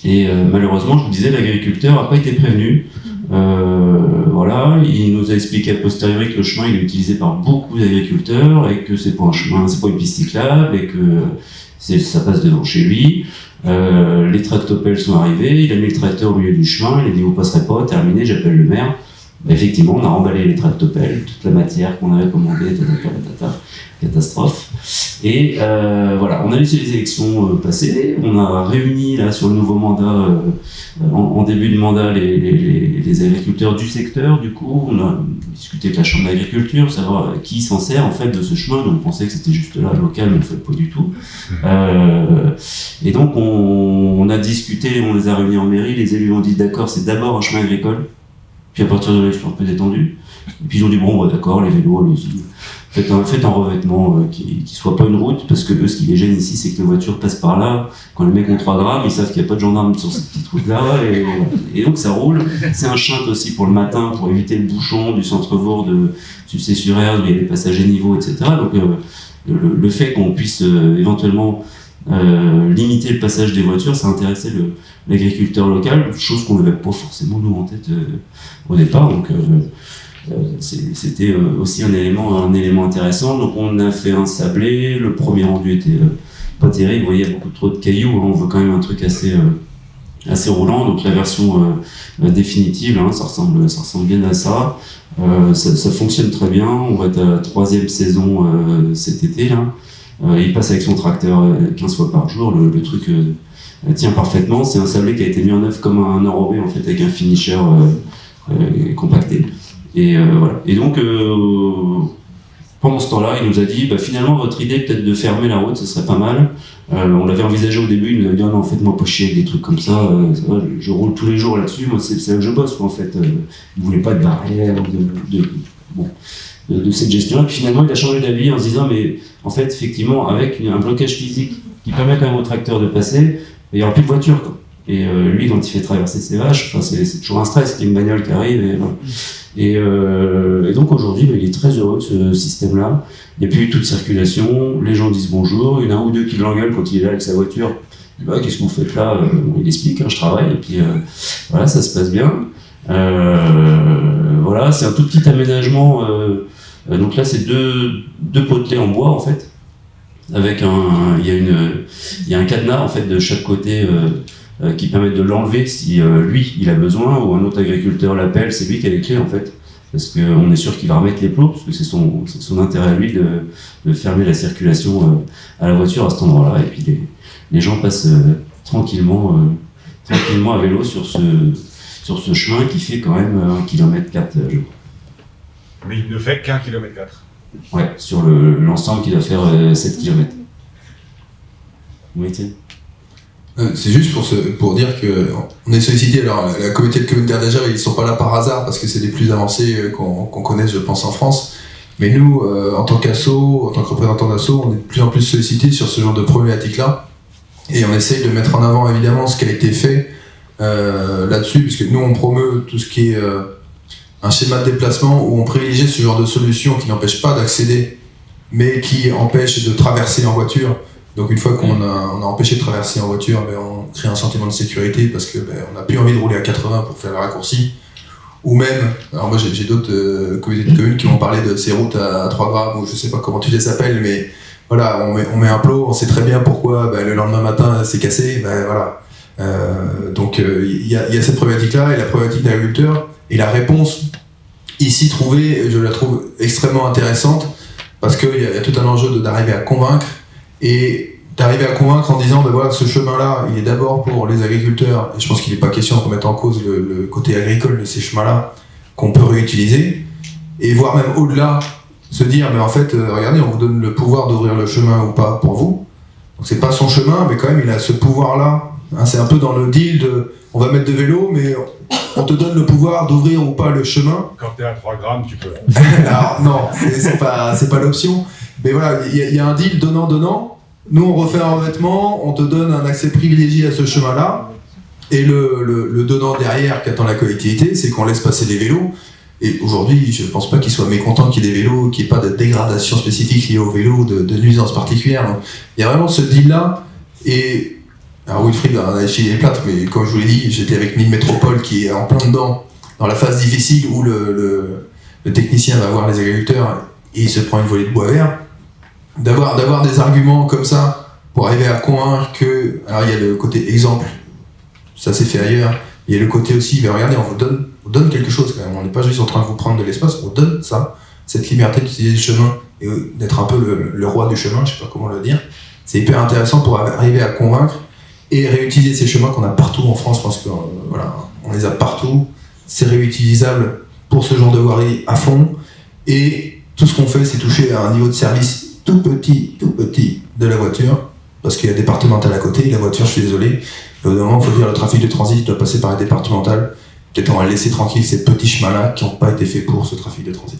Et malheureusement, je vous disais, l'agriculteur n'a pas été prévenu. Voilà, il nous a expliqué a posteriori que le chemin il est utilisé par beaucoup d'agriculteurs et que c'est pas un chemin, c'est pas une piste cyclable et que ça passe devant chez lui. Les tractopelles sont arrivés, il a mis le tracteur au milieu du chemin, il a dit vous passerez pas, terminé, j'appelle le maire. Effectivement, on a remballé les tractopelles, toute la matière qu'on avait commandée, catastrophe. Et voilà, on a laissé les élections passer, on a réuni là sur le nouveau mandat, en début de mandat, les agriculteurs du secteur. Du coup, on a discuté avec la Chambre d'agriculture, savoir qui s'en sert en fait de ce chemin. Donc on pensait que c'était juste là, local, mais en fait pas du tout. Et donc on a discuté, on les a réunis en mairie, les élus ont dit d'accord, c'est d'abord un chemin agricole, puis à partir de là, ils sont un peu détendus. Et puis ils ont dit bon, d'accord, les vélos, allez-y. Faites un revêtement qui soit pas une route, parce que eux, ce qui les gêne ici, c'est que les voitures passent par là. Quand les mecs ont 3 grammes, ils savent qu'il n'y a pas de gendarmes sur cette petite route-là, et donc ça roule. C'est un chinte aussi pour le matin, pour éviter le bouchon du centre-bourg de Sucé-sur-Erdre, où il y a des passagers niveaux, etc. Donc le fait qu'on puisse éventuellement limiter le passage des voitures, ça intéressait l'agriculteur local, chose qu'on n'avait pas forcément nous en tête au départ. Donc c'était aussi un élément intéressant. Donc on a fait un sablé, le premier rendu était pas terrible, vous voyez, il y a beaucoup trop de cailloux, on veut quand même un truc assez roulant. Donc la version définitive, hein, ça ressemble bien à ça. Ça fonctionne très bien, on va être à la 3e saison cet été là. Il passe avec son tracteur 15 fois par jour, le truc tient parfaitement. C'est un sablé qui a été mis en œuvre comme un enrobé en fait, avec un finisher compacté. Et voilà. Et donc pendant ce temps-là, il nous a dit finalement votre idée peut-être de fermer la route, ça serait pas mal. On l'avait envisagé au début, il nous a dit non, faites-moi pas chier avec des trucs comme ça, je roule tous les jours là-dessus, moi c'est là que je bosse en fait. Il voulait pas de barrière, de cette gestion-là. Puis finalement, il a changé d'avis en se disant mais en fait, effectivement, avec un blocage physique qui permet quand même au tracteur de passer, il n'y aura plus de voiture, quoi. Et lui, quand il fait traverser ses vaches, c'est toujours un stress, il y a une bagnole qui arrive. Et donc aujourd'hui, il est très heureux de ce système-là. Il n'y a plus toute circulation, les gens disent bonjour, il y en a un ou deux qui l'engueulent quand il est là avec sa voiture. Qu'est-ce que vous faites là? Il explique, je travaille, et puis voilà, ça se passe bien. Voilà, c'est un tout petit aménagement. Donc là, c'est deux potelets en bois en fait, avec il y a un cadenas en fait de chaque côté qui permet de l'enlever si lui il a besoin ou un autre agriculteur l'appelle. C'est lui qui a les clés en fait, parce qu'on est sûr qu'il va remettre les plots, parce que c'est son intérêt à lui de fermer la circulation à la voiture à cet endroit-là. Et puis les gens passent tranquillement à vélo sur ce chemin qui fait quand même 1,4 km, je crois. Mais il ne fait qu'1,4 km. Ouais, sur l'ensemble qui doit faire 7 km. Oui, tiens. C'est juste pour dire qu'on est sollicité. Alors, la communauté communautaire d'Ager, ils ne sont pas là par hasard parce que c'est les plus avancés qu'on connaisse, je pense, en France. Mais nous, en tant qu'asso, en tant que représentant d'asso, on est de plus en plus sollicités sur ce genre de problématique-là. Et on essaye de mettre en avant, évidemment, ce qui a été fait là-dessus, puisque nous, on promeut tout ce qui est un schéma de déplacement où on privilégie ce genre de solution qui n'empêche pas d'accéder, mais qui empêche de traverser en voiture. Donc une fois qu'on a empêché de traverser en voiture, on crée un sentiment de sécurité parce que on n'a plus envie de rouler à 80 pour faire le raccourci. Ou même, alors moi j'ai d'autres communautés de communes qui m'ont parlé de ces routes à 3 grammes, ou je sais pas comment tu les appelles, mais voilà, on met un plot, on sait très bien pourquoi le lendemain matin c'est cassé, voilà. Donc il y a cette problématique-là et la problématique d'agriculteur, et la réponse ici trouvée, je la trouve extrêmement intéressante parce qu'il y a tout un enjeu d'arriver à convaincre, et d'arriver à convaincre en disant voilà, ce chemin-là, il est d'abord pour les agriculteurs, et je pense qu'il n'est pas question de remettre en cause le côté agricole de ces chemins-là qu'on peut réutiliser, et voire même au-delà, se dire mais en fait, regardez, on vous donne le pouvoir d'ouvrir le chemin ou pas pour vous, donc c'est pas son chemin, mais quand même il a ce pouvoir-là, hein, c'est un peu dans le deal de on va mettre des vélos, mais on te donne le pouvoir d'ouvrir ou pas le chemin. Quand t'es à 3 grammes, tu peux. Alors non, c'est pas l'option. Mais voilà, il y a un deal donnant-donnant. Nous, on refait un revêtement, on te donne un accès privilégié à ce chemin-là. Et le donnant derrière qui attend la collectivité, c'est qu'on laisse passer des vélos. Et aujourd'hui, je ne pense pas qu'ils soient mécontents qu'il y ait des vélos, qu'il n'y ait pas de dégradation spécifique liée aux vélos, de nuisances particulières. Donc, il y a vraiment ce deal-là. Et alors Wilfried en a essuyé les plâtres, mais comme je vous l'ai dit, j'étais avec Mille Métropole qui est en plein dedans, dans la phase difficile où le technicien va voir les agriculteurs et il se prend une volée de bois vert. D'avoir des arguments comme ça pour arriver à convaincre que... Alors il y a le côté exemple, ça s'est fait ailleurs, Il y a le côté aussi, mais regardez, on vous donne quelque chose quand même. On n'est pas juste en train de vous prendre de l'espace, on vous donne ça, cette liberté d'utiliser le chemin et d'être un peu le roi du chemin, je sais pas comment le dire. C'est hyper intéressant pour arriver à convaincre et réutiliser ces chemins qu'on a partout en France, parce que voilà, on les a partout. C'est réutilisable pour ce genre de voirie à fond. Et tout ce qu'on fait, c'est toucher à un niveau de service tout petit de la voiture, parce qu'il y a départemental à côté, la voiture, je suis désolé, au bout d'un moment, il faut dire le trafic de transit doit passer par la départementale. Peut-être on va laisser tranquille ces petits chemins-là qui n'ont pas été faits pour ce trafic de transit.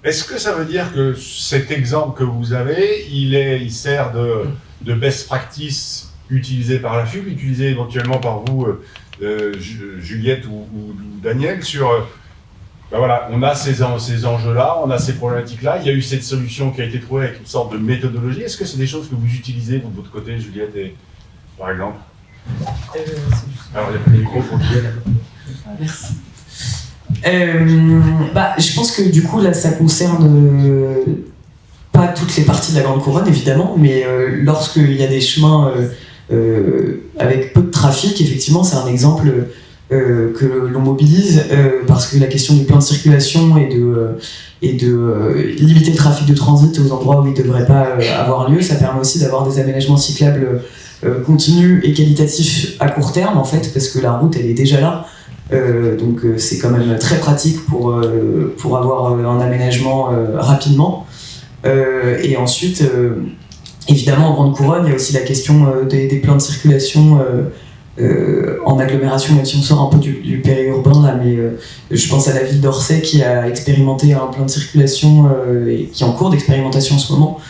Est-ce que ça veut dire que cet exemple que vous avez, il sert de best practice utilisé par la FUB, utilisé éventuellement par vous, Juliette ou Daniel, sur... Ben voilà, on a ces enjeux-là, on a ces problématiques-là, il y a eu cette solution qui a été trouvée avec une sorte de méthodologie. Est-ce que c'est des choses que vous utilisez de votre côté, Juliette, par exemple? Alors, il y a pas de micro, faut le dire. Merci. Je pense que du coup, là, ça concerne pas toutes les parties de la Grande Couronne, évidemment, mais lorsqu'il y a des chemins avec peu de trafic, effectivement, c'est un exemple que l'on mobilise parce que la question du plan de circulation et de limiter le trafic de transit aux endroits où il ne devrait pas avoir lieu, ça permet aussi d'avoir des aménagements cyclables continus et qualitatifs à court terme, en fait, parce que la route, elle est déjà là. Donc c'est quand même très pratique pour avoir un aménagement rapidement. Et ensuite, évidemment, en Grande Couronne, il y a aussi la question des plans de circulation en agglomération, même si on sort un peu du périurbain, là, mais je pense à la ville d'Orsay qui a expérimenté un plan de circulation et qui est en cours d'expérimentation en ce moment.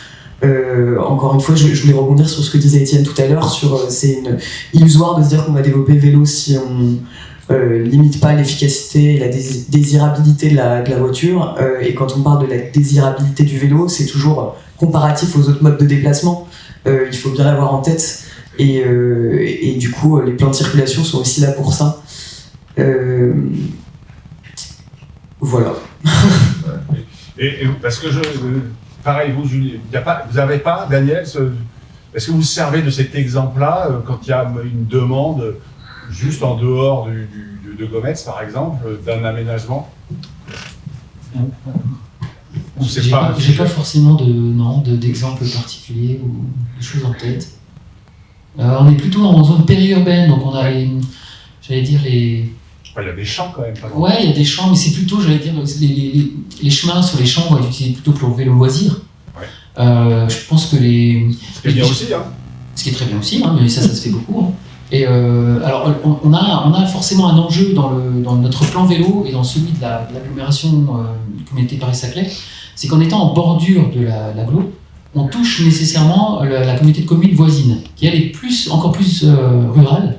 Encore une fois, je voulais rebondir sur ce que disait Étienne tout à l'heure, c'est illusoire de se dire qu'on va développer le vélo si on limite pas l'efficacité et la désirabilité de la voiture. Et quand on parle de la désirabilité du vélo, c'est toujours comparatif aux autres modes de déplacement. Il faut bien l'avoir en tête. Et du coup, les plans de circulation sont aussi là pour ça. Voilà. Et parce que pareil, vous, Julie, vous n'avez pas, Daniel, est-ce que vous servez de cet exemple-là quand il y a une demande juste en dehors de Gometz, par exemple, d'un aménagement? J'ai pas forcément d'exemple particulier ou de choses en tête. On est plutôt en zone périurbaine, donc on a il y a des champs quand même. Ouais, il y a des champs, mais c'est plutôt, les chemins sur les champs, on va les utiliser plutôt pour le vélo loisir. Ouais. Je pense que Ce qui est bien aussi, hein. Ce qui est très bien aussi, hein, mais ça se fait beaucoup. Hein. Et alors, on a forcément un enjeu dans notre plan vélo et dans celui de l'agglomération communauté Paris-Saclay, c'est qu'en étant en bordure de l'agglo, on touche nécessairement la communauté de communes voisine, qui elle est encore plus rurale.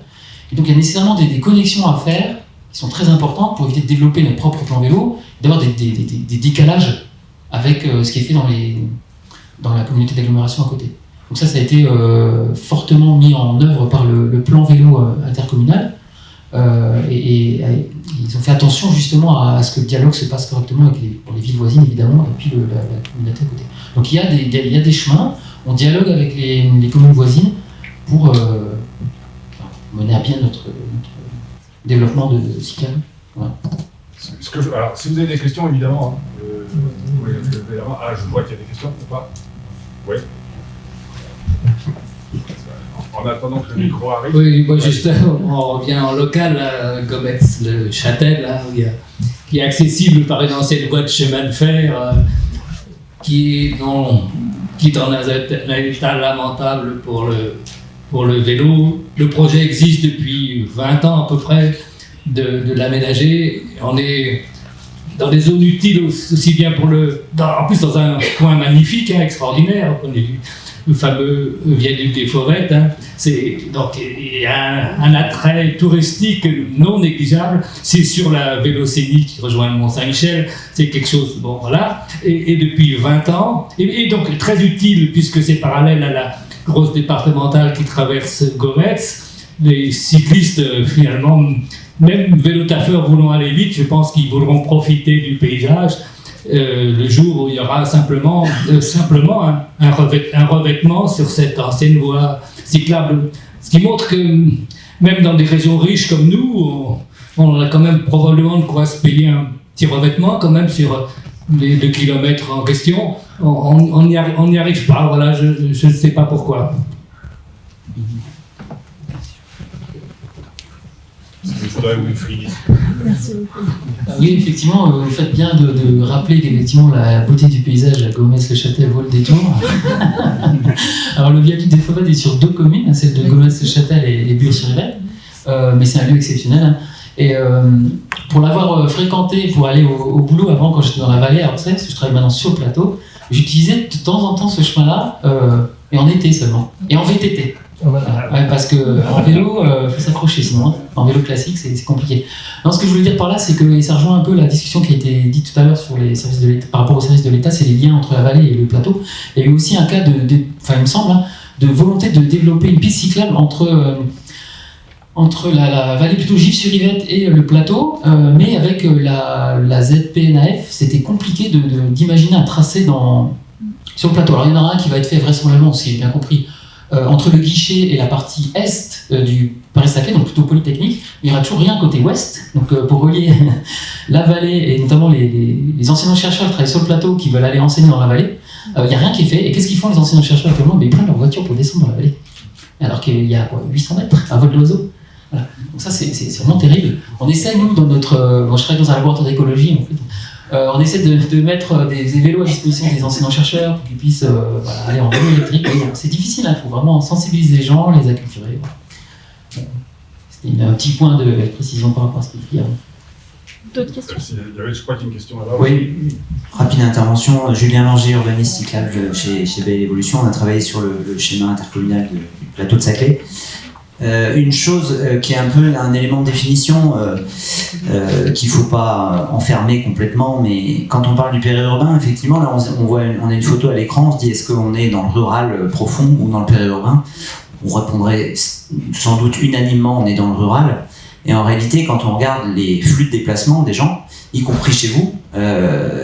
Et donc il y a nécessairement des connexions à faire qui sont très importantes pour éviter de développer notre propre plan vélo, d'avoir des décalages avec ce qui est fait dans la communauté d'agglomération à côté. Donc ça a été fortement mis en œuvre par le plan vélo intercommunal. Et ils ont fait attention justement à ce que le dialogue se passe correctement pour les villes voisines évidemment, et puis la communauté à côté. Donc il y a des chemins, on dialogue avec les communes voisines pour mener à bien notre développement de cyclable. Voilà. Alors si vous avez des questions évidemment, je vois qu'il y a des questions ou pas? Oui. En attendant que le micro arrive. Oui, moi justement, on revient en local à Gometz, le Châtel, là, qui est accessible par une ancienne voie de chemin de fer, qui est dans un état lamentable pour le vélo. Le projet existe depuis 20 ans à peu près de l'aménager. On est dans des zones utiles aussi bien en plus dans un coin magnifique, extraordinaire. On est le fameux viaduc des Fauvettes. Donc il y a un attrait touristique non négligeable. C'est sur la Vélocénie qui rejoint le Mont-Saint-Michel. C'est quelque chose, bon voilà. Et depuis 20 ans, et donc très utile puisque c'est parallèle à la grosse départementale qui traverse Gometz. Les cyclistes finalement, même vélotaffeurs voulant aller vite, je pense qu'ils voudront profiter du paysage. Le jour où il y aura simplement un revêtement sur cette ancienne voie cyclable. Ce qui montre que même dans des régions riches comme nous, on a quand même probablement de quoi se payer un petit revêtement quand même sur les kilomètres en question. On n'y arrive pas, voilà, je ne sais pas pourquoi. Merci beaucoup. Oui, effectivement, vous faites bien de rappeler qu'effectivement la beauté du paysage à Gomès-le-Châtel vaut le détour. Alors le viaduc des Fauvettes est sur 2 communes, celle de Gomès-le-Châtel et Bure-sur-Yvette, mais c'est un lieu exceptionnel. Hein. Et pour l'avoir fréquenté pour aller au boulot avant, quand j'étais dans la vallée à Orsay, parce que je travaille maintenant sur le plateau, j'utilisais de temps en temps ce chemin-là, et en été seulement, et en VTT. Ouais, parce que en vélo, faut s'accrocher sinon. Hein. En vélo classique, c'est compliqué. Non, ce que je voulais dire par là, c'est que et ça rejoint un peu la discussion qui a été dite tout à l'heure sur les services de l'État, par rapport aux services de l'État, c'est les liens entre la vallée et le plateau. Il y a eu aussi un cas enfin, il me semble, hein, de volonté de développer une piste cyclable entre la vallée plutôt Gif-sur-Yvette et le plateau, mais avec la ZPNAF, c'était compliqué d'imaginer un tracé sur le plateau. Alors il y en a un qui va être fait vraisemblablement, si j'ai bien compris, entre le guichet et la partie est du Paris-Saclay, donc plutôt polytechnique, il n'y aura toujours rien côté ouest. Donc pour relier la vallée et notamment les enseignants-chercheurs qui travaillent sur le plateau qui veulent aller enseigner dans la vallée, il n'y a rien qui est fait. Et qu'est-ce qu'ils font les enseignants-chercheurs actuellement? Ils prennent leur voiture pour descendre dans la vallée. Alors qu'il y a 800 mètres à vol d'oiseau. Voilà. Donc ça c'est vraiment terrible. On essaie, nous, dans notre... je travaille dans un laboratoire d'écologie, en fait. On essaie de mettre des vélos à disposition des enseignants-chercheurs pour qu'ils puissent aller en vélo électrique. C'est difficile, il faut vraiment sensibiliser les gens, les acculturer. Voilà. C'était un petit point de précision par rapport à ce que je dis avant. D'autres questions? Il y avait, je crois, une question là-bas. Oui, rapide intervention. Julien Langer, urbaniste cyclable chez Belle Évolution. On a travaillé sur le schéma intercommunal du plateau de Saclay. Une chose qui est un peu un élément de définition qu'il ne faut pas enfermer complètement, mais quand on parle du périurbain, effectivement, là on a une photo à l'écran, on se dit est-ce qu'on est dans le rural profond ou dans le périurbain? On répondrait sans doute unanimement on est dans le rural, et en réalité quand on regarde les flux de déplacement des gens, y compris chez vous,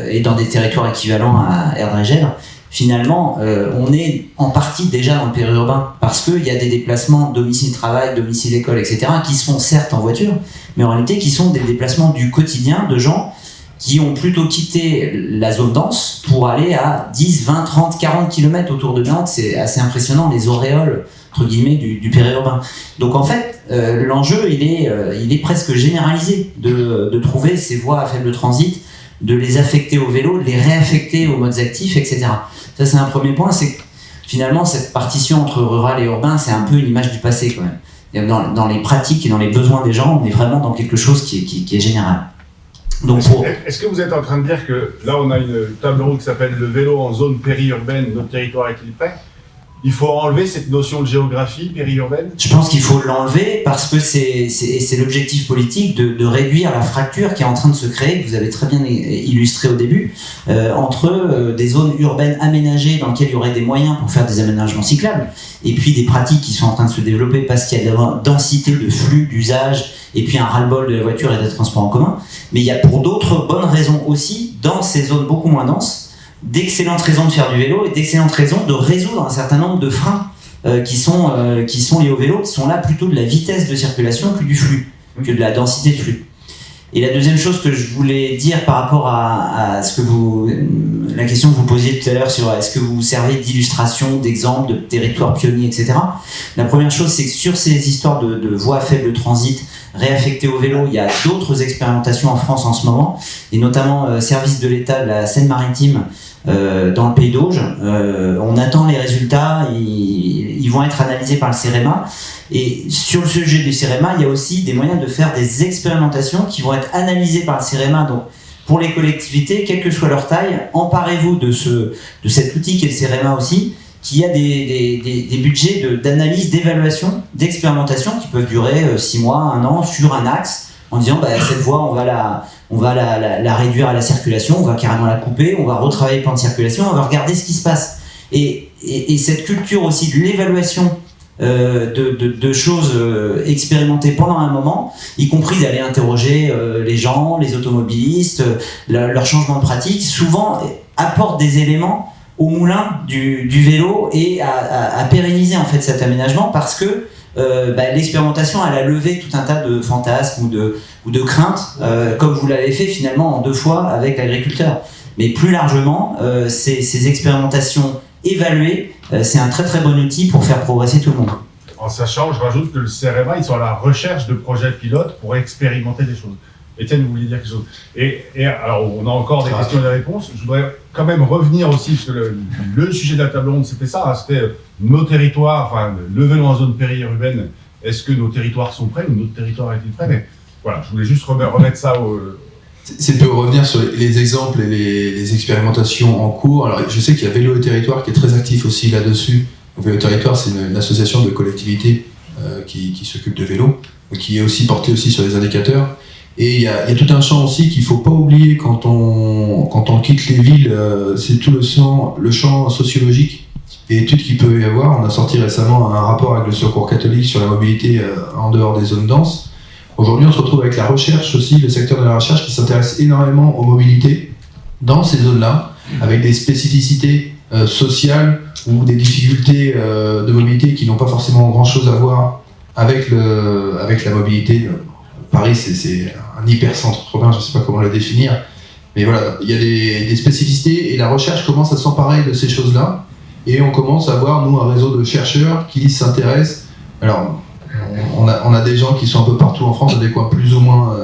et dans des territoires équivalents à Erdrégel, finalement, on est en partie déjà dans le périurbain parce qu'il y a des déplacements domicile-travail, domicile-école, etc. qui se font certes en voiture, mais en réalité qui sont des déplacements du quotidien de gens qui ont plutôt quitté la zone dense pour aller à 10, 20, 30, 40 km autour de Nantes. C'est assez impressionnant, les auréoles, entre guillemets, du périurbain. Donc en fait, l'enjeu, il est presque généralisé de trouver ces voies à faible transit, de les affecter au vélo, de les réaffecter aux modes actifs, etc. Ça, c'est un premier point, c'est que finalement, cette partition entre rural et urbain, c'est un peu une image du passé quand même. Dans les pratiques et dans les besoins des gens, on est vraiment dans quelque chose qui est général. Donc, est-ce que vous êtes en train de dire que là, on a une table ronde qui s'appelle le vélo en zone périurbaine, notre territoire équilibré? Il faut enlever cette notion de géographie périurbaine? Je pense qu'il faut l'enlever parce que c'est l'objectif politique de réduire la fracture qui est en train de se créer, que vous avez très bien illustré au début, entre des zones urbaines aménagées dans lesquelles il y aurait des moyens pour faire des aménagements cyclables, et puis des pratiques qui sont en train de se développer parce qu'il y a de la densité de flux, d'usage, et puis un ras-le-bol de la voiture et des transports en commun. Mais il y a pour d'autres bonnes raisons aussi, dans ces zones beaucoup moins denses, d'excellentes raisons de faire du vélo et d'excellentes raisons de résoudre un certain nombre de freins qui sont liés au vélo, qui sont là plutôt de la vitesse de circulation que du flux, que de la densité de flux. Et la deuxième chose que je voulais dire par rapport à ce que la question que vous posiez tout à l'heure sur est-ce que vous servez d'illustration, d'exemple, de territoire pionnier, etc. La première chose, c'est que sur ces histoires de voies à faible transit réaffectées au vélo, il y a d'autres expérimentations en France en ce moment, et notamment service de l'État de la Seine-Maritime dans le Pays d'Auge. On attend les résultats, ils vont être analysés par le CEREMA. Et sur le sujet du CEREMA, il y a aussi des moyens de faire des expérimentations qui vont être analysées par le CEREMA. Donc, pour les collectivités, quelle que soit leur taille, emparez-vous de cet outil qui est le CEREMA aussi, qui a des budgets d'analyse, d'évaluation, d'expérimentation qui peuvent durer 6 mois, 1 an sur un axe, en disant cette voie, on va la réduire à la circulation, on va carrément la couper, on va retravailler le plan de circulation, on va regarder ce qui se passe. Et cette culture aussi de l'évaluation de choses expérimentées pendant un moment, y compris d'aller interroger les gens, les automobilistes, leur changement de pratique, souvent apporte des éléments au moulin du vélo et à pérenniser en fait cet aménagement parce que l'expérimentation, elle a levé tout un tas de fantasmes ou de craintes, comme vous l'avez fait finalement en 2 fois avec l'agriculteur. Mais plus largement, ces expérimentations évaluées, c'est un très très bon outil pour faire progresser tout le monde. En sachant, je rajoute que le CRMA, ils sont à la recherche de projets pilotes pour expérimenter des choses. Étienne, vous vouliez dire quelque chose? Et alors, on a encore des questions et des réponses. Je voudrais quand même revenir aussi, parce que le sujet de la table ronde, c'était ça, hein, c'était nos territoires, enfin, le vélo en zone périurbaine, est-ce que nos territoires sont prêts ou notre territoire est-il prêt? Mais voilà, je voulais juste remettre ça au... C'est pour revenir sur les exemples et les expérimentations en cours. Alors, je sais qu'il y a Vélo et Territoire qui est très actif aussi là-dessus. Vélo et Territoire, c'est une association de collectivités qui s'occupe de vélo, qui est aussi portée aussi sur les indicateurs. Et il y a tout un champ aussi qu'il ne faut pas oublier quand on quitte les villes, c'est tout le champ sociologique et études qu'il peut y avoir. On a sorti récemment un rapport avec le Secours catholique sur la mobilité en dehors des zones denses. Aujourd'hui, on se retrouve avec la recherche aussi, le secteur de la recherche qui s'intéresse énormément aux mobilités dans ces zones-là, avec des spécificités sociales ou des difficultés de mobilité qui n'ont pas forcément grand-chose à voir avec la mobilité. Paris, c'est un hypercentre urbain, je ne sais pas comment le définir, mais voilà, il y a des spécificités et la recherche commence à s'emparer de ces choses-là et on commence à avoir, nous, un réseau de chercheurs qui s'intéressent. Alors, on a des gens qui sont un peu partout en France, dans des coins plus ou moins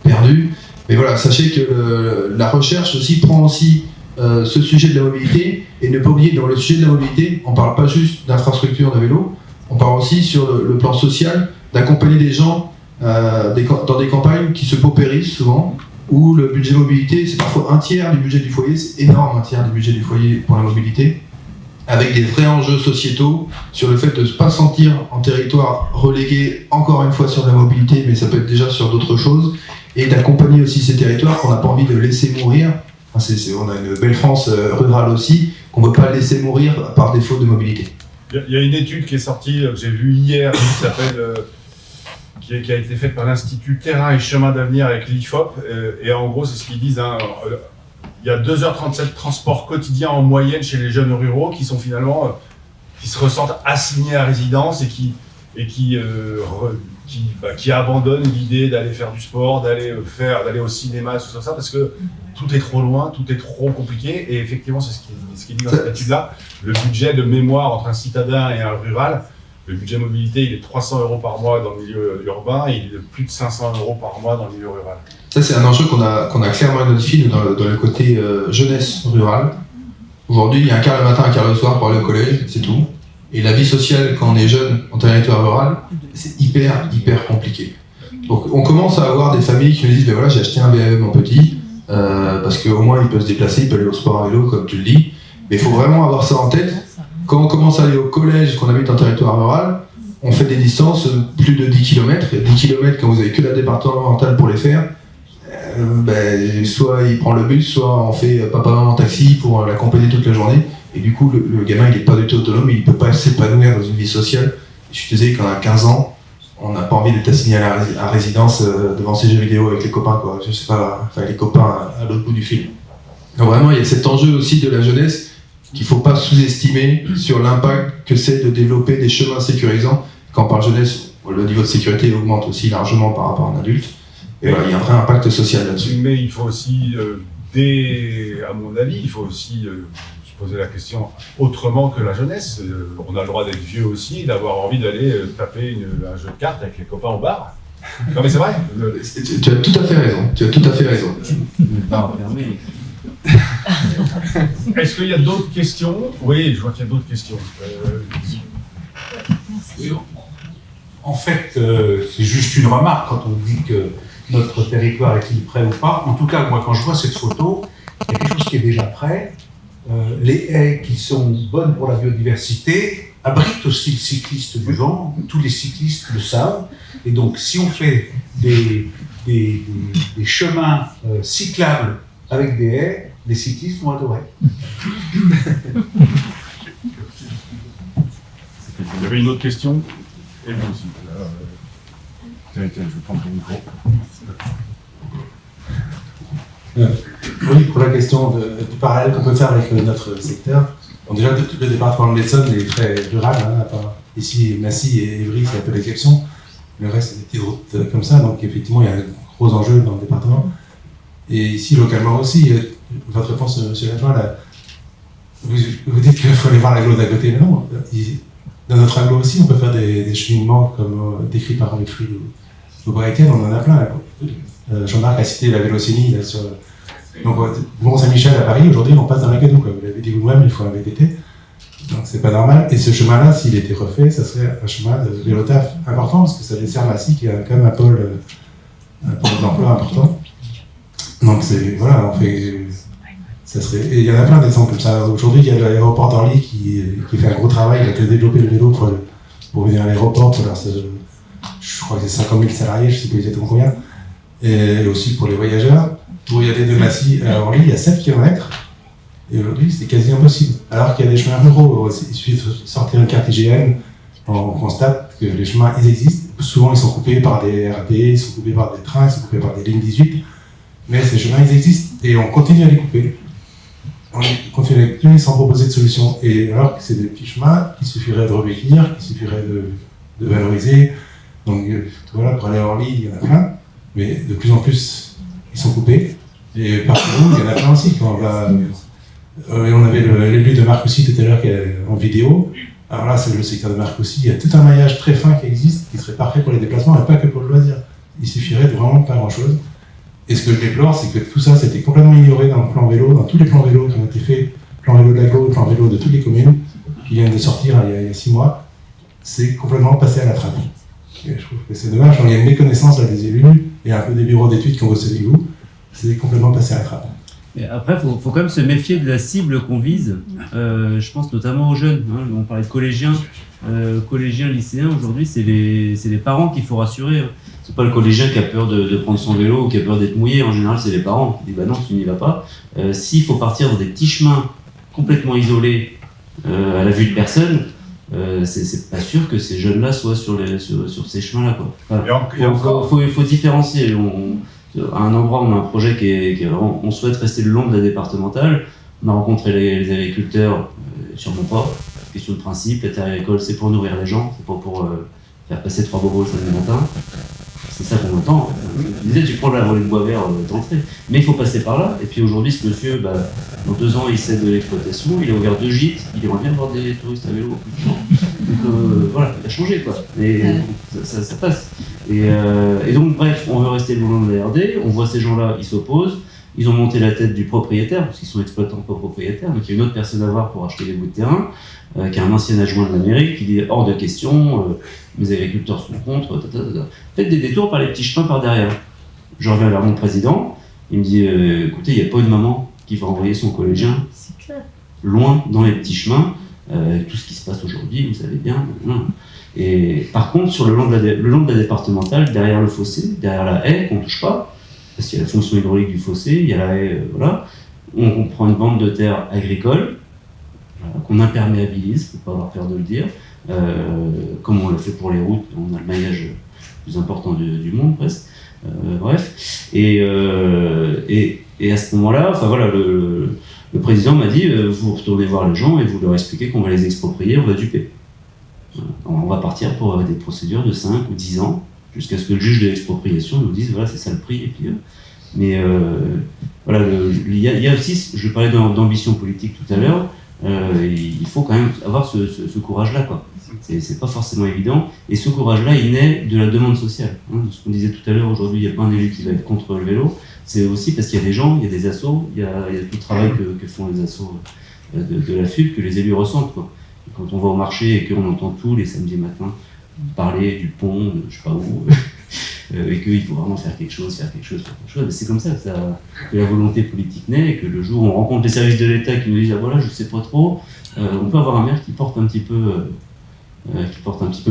perdus, mais voilà, sachez que la recherche aussi prend aussi ce sujet de la mobilité et ne pas oublier, dans le sujet de la mobilité, on ne parle pas juste d'infrastructure de vélo, on parle aussi sur le plan social, d'accompagner des gens dans des campagnes qui se paupérisent souvent, où le budget mobilité, c'est parfois un tiers du budget du foyer, c'est énorme, un tiers du budget du foyer pour la mobilité, avec des vrais enjeux sociétaux sur le fait de ne pas se sentir en territoire relégué encore une fois sur la mobilité, mais ça peut être déjà sur d'autres choses, et d'accompagner aussi ces territoires qu'on n'a pas envie de laisser mourir. Enfin, on a une belle France rurale aussi, qu'on ne veut pas laisser mourir par défaut de mobilité. Il y a une étude qui est sortie, que j'ai vue hier, qui s'appelle... qui a été faite par l'Institut Terrain et Chemin d'Avenir avec l'IFOP, et en gros c'est ce qu'ils disent, hein, il y a 2h37 de transport quotidien en moyenne chez les jeunes ruraux qui sont finalement, qui se ressentent assignés à résidence et qui abandonnent l'idée d'aller faire du sport, d'aller au cinéma, tout ça, parce que tout est trop loin, tout est trop compliqué, et effectivement c'est ce qui dit dans cette étude-là, le budget de mémoire entre un citadin et un rural, le budget mobilité, il est 300 € par mois dans le milieu urbain et il est de plus de 500 € par mois dans le milieu rural. Ça, c'est un enjeu qu'on a clairement identifié dans le côté jeunesse rurale. Aujourd'hui, il y a un quart le matin, un quart le soir pour aller au collège, c'est tout. Et la vie sociale, quand on est jeune en territoire rural, c'est hyper compliqué. Donc, on commence à avoir des familles qui nous disent, ben voilà, j'ai acheté un BAE, mon petit, parce qu'au moins, il peut se déplacer, il peut aller au sport à vélo, comme tu le dis. Mais il faut vraiment avoir ça en tête. Quand on commence à aller au collège, qu'on habite en territoire rural, on fait des distances plus de 10 km. 10 km, quand vous n'avez que la départementale pour les faire, soit il prend le bus, soit on fait papa-maman taxi pour l'accompagner toute la journée. Et du coup, le gamin, il n'est pas du tout autonome, il ne peut pas s'épanouir dans une vie sociale. Je suis désolé, quand on a 15 ans, on n'a pas envie d'être assigné à résidence devant ses jeux vidéo avec les copains, quoi. Je sais pas, enfin les copains à l'autre bout du film. Donc vraiment, il y a cet enjeu aussi de la jeunesse qu'il ne faut pas sous-estimer sur l'impact que c'est de développer des chemins sécurisants. Quand on parle jeunesse, le niveau de sécurité augmente aussi largement par rapport à un adulte. Et voilà, il y a un vrai impact social là-dessus. Mais il faut aussi, à mon avis, il faut aussi se poser la question autrement que la jeunesse. On a le droit d'être vieux aussi, d'avoir envie d'aller taper un jeu de cartes avec les copains au bar. Non mais c'est vrai. Tu as tout à fait raison. Est-ce qu'il y a d'autres questions? Oui, je vois qu'il y a d'autres questions. En fait, c'est juste une remarque quand on dit que notre territoire est-il prêt ou pas. En tout cas, moi, quand je vois cette photo, il y a quelque chose qui est déjà prêt. Les haies qui sont bonnes pour la biodiversité abritent aussi le cycliste du vent. Tous les cyclistes le savent. Et donc, si on fait des chemins cyclables avec des haies, les cyclistes vont adorer. Il y avait une autre question? Et moi aussi. Tiens, je vais prendre ton micro. Oui, pour la question du parallèle qu'on peut faire avec notre secteur. Bon, déjà, le département de l'Essonne est très rural, hein, Ici, Massy et Évry, c'est un peu l'exception. Le reste, c'est des petites routes comme ça. Donc, effectivement, il y a un gros enjeu dans le département. Et ici, localement aussi, votre réponse, M. l'adjoint, là, vous dites qu'il faut aller voir l'agglo d'à côté. Mais non, dans notre agglo aussi, on peut faire des cheminements comme décrits par Wilfried ou Breiten, on en a plein. Jean-Marc a cité la Vélocénie. Là, sur, donc, Mont-Saint-Michel à Paris, aujourd'hui, on passe dans la Gadou. Comme vous l'avez dit vous-même, il faut un VTT. Donc, c'est pas normal. Et ce chemin-là, s'il était refait, ça serait un chemin de vélo-taf important, parce que ça dessert Massy, qui a quand même un pôle d'emploi important. Donc, voilà, on fait. Ça serait, et il y en a plein d'exemples comme ça. Aujourd'hui, il y a l'aéroport d'Orly qui fait un gros travail, il a développé le vélo pour venir à l'aéroport. Je crois que c'est 50 000 salariés, je ne sais plus exactement combien. Et aussi pour les voyageurs. Pour y aller de Massy à Orly, il y a 7 km. Et aujourd'hui, c'est quasi impossible. Alors qu'il y a des chemins ruraux. Il suffit de sortir une carte IGN, on constate que les chemins, ils existent. Souvent, ils sont coupés par des RAP, ils sont coupés par des trains, ils sont coupés par des lignes 18. Mais ces chemins, ils existent. Et on continue à les couper. On continue à les couper sans proposer de solution. Et alors que c'est des petits chemins qu'il suffirait de revêtir, qu'il suffirait de valoriser. Donc voilà, pour aller à Orly, il y en a plein. Mais de plus en plus, ils sont coupés. Et partout, il y en a plein aussi. Quand on avait l'élu de Marcoussis tout à l'heure en vidéo. Alors là, c'est le secteur de Marcoussis. Il y a tout un maillage très fin qui existe, qui serait parfait pour les déplacements et pas que pour le loisir. Il suffirait de vraiment pas grand-chose. Et ce que je déplore, c'est que tout ça, c'était complètement ignoré dans le plan vélo, dans tous les plans vélo qui ont été faits, plan vélo de l'agglo, plan vélo de toutes les communes, qui viennent de sortir il y a 6 mois. C'est complètement passé à la trappe. Et je trouve que c'est dommage. Il y a une méconnaissance là, des élus et un peu des bureaux d'études qui ont bossé avec vous. C'est complètement passé à la trappe. Et après, il faut quand même se méfier de la cible qu'on vise. Je pense notamment aux jeunes. Hein. On parlait de collégiens, lycéens. Aujourd'hui, c'est les parents qu'il faut rassurer. Hein. C'est pas le collégien qui a peur de prendre son vélo ou qui a peur d'être mouillé. En général, c'est les parents qui disent bah non, tu n'y vas pas. S'il faut partir dans des petits chemins complètement isolés à la vue de personne, c'est pas sûr que ces jeunes-là soient sur ces chemins-là. Il faut différencier. À un endroit, on a un projet qui est vraiment, on souhaite rester le long de la départementale. On a rencontré les agriculteurs, sûrement pas. Question de principe, la terre agricole, c'est pour nourrir les gens, c'est pas pour faire passer 3 bobos le samedi matin. C'est ça qu'on entend. Je disais, tu prends la volée de bois vert d'entrée. Mais il faut passer par là. Et puis aujourd'hui, ce monsieur, dans 2 ans, il cède de l'exploitation, il a ouvert 2 gîtes, il aimerait bien voir des touristes à vélo au plus de champs. Donc voilà, il a changé quoi. Et ça passe. Et donc, bref, on veut rester le long de la RD, on voit ces gens-là, ils s'opposent, ils ont monté la tête du propriétaire, parce qu'ils sont exploitants pas propriétaires, donc il y a une autre personne à voir pour acheter les bouts de terrain, qui est un ancien adjoint de la mairie, qui dit hors de question, mes agriculteurs sont contre, faites des détours par les petits chemins par derrière. Je reviens vers mon président, il me dit écoutez, il n'y a pas une maman qui va envoyer son collégien loin dans les petits chemins, tout ce qui se passe aujourd'hui, vous savez bien. Et par contre, sur le long de la départementale, derrière le fossé, derrière la haie, qu'on ne touche pas, parce qu'il y a la fonction hydraulique du fossé, il y a la haie, voilà, on prend une bande de terre agricole, qu'on imperméabilise, il ne faut pas avoir peur de le dire, comme on le fait pour les routes, on a le maillage le plus important du monde presque, bref. Et à ce moment-là, enfin voilà, le président m'a dit, vous retournez voir les gens et vous leur expliquez qu'on va les exproprier, on va duper. On va partir pour des procédures de 5 ou 10 ans, jusqu'à ce que le juge de l'expropriation nous dise voilà, c'est ça le prix. Et puis, mais voilà, il y a aussi, je parlais d'ambition politique tout à l'heure, il faut quand même avoir ce courage-là, quoi. C'est pas forcément évident, et ce courage-là, il naît de la demande sociale. Hein. Ce qu'on disait tout à l'heure, aujourd'hui, il n'y a pas un élu qui va être contre le vélo, c'est aussi parce qu'il y a des gens, il y a des assos, il y a tout le travail que font les assos de la FUB, que les élus ressentent, quoi. Quand on va au marché et qu'on entend tous les samedis matins parler du pont, de je sais pas où, et qu'il faut vraiment faire quelque chose, c'est comme ça que la volonté politique naît, et que le jour où on rencontre les services de l'État qui nous disent ah voilà, je sais pas trop, on peut avoir un maire qui porte un petit peu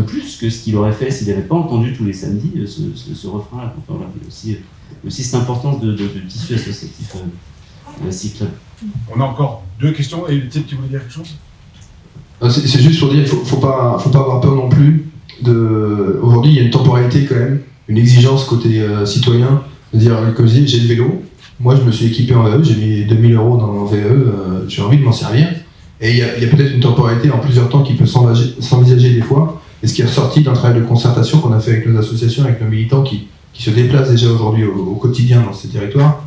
plus que ce qu'il aurait fait s'il n'avait pas entendu tous les samedis ce refrain-là. Enfin, voilà, aussi cette importance de tissu associatif cyclable. On a encore 2 questions, et Étienne, tu voulais dire quelque chose ? C'est juste pour dire qu'il ne faut pas avoir peur non plus. Aujourd'hui, il y a une temporalité quand même, une exigence côté citoyen, de dire, comme je dis, j'ai le vélo, moi je me suis équipé en VE, j'ai mis 2000 € dans mon VE, j'ai envie de m'en servir, Et il y a peut-être une temporalité en plusieurs temps qui peut s'envisager des fois. Et ce qui est ressorti d'un travail de concertation qu'on a fait avec nos associations, avec nos militants qui se déplacent déjà aujourd'hui au quotidien dans ces territoires,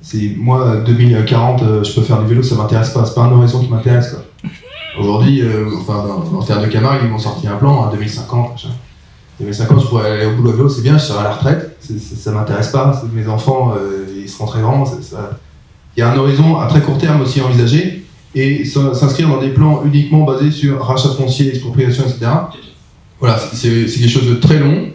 c'est moi, 2040, je peux faire du vélo, ça m'intéresse pas. C'est pas un horizon qui m'intéresse, quoi. Aujourd'hui, dans Terre de Camargue, ils m'ont sorti un plan à 2050. Machin. 2050, je pourrais aller au boulot à vélo, c'est bien, je serai à la retraite. Ça m'intéresse pas. Mes enfants, ils seront très grands. Il y a un horizon à très court terme aussi envisagé. Et s'inscrire dans des plans uniquement basés sur rachat foncier, expropriation, etc. Voilà, c'est quelque chose de très long,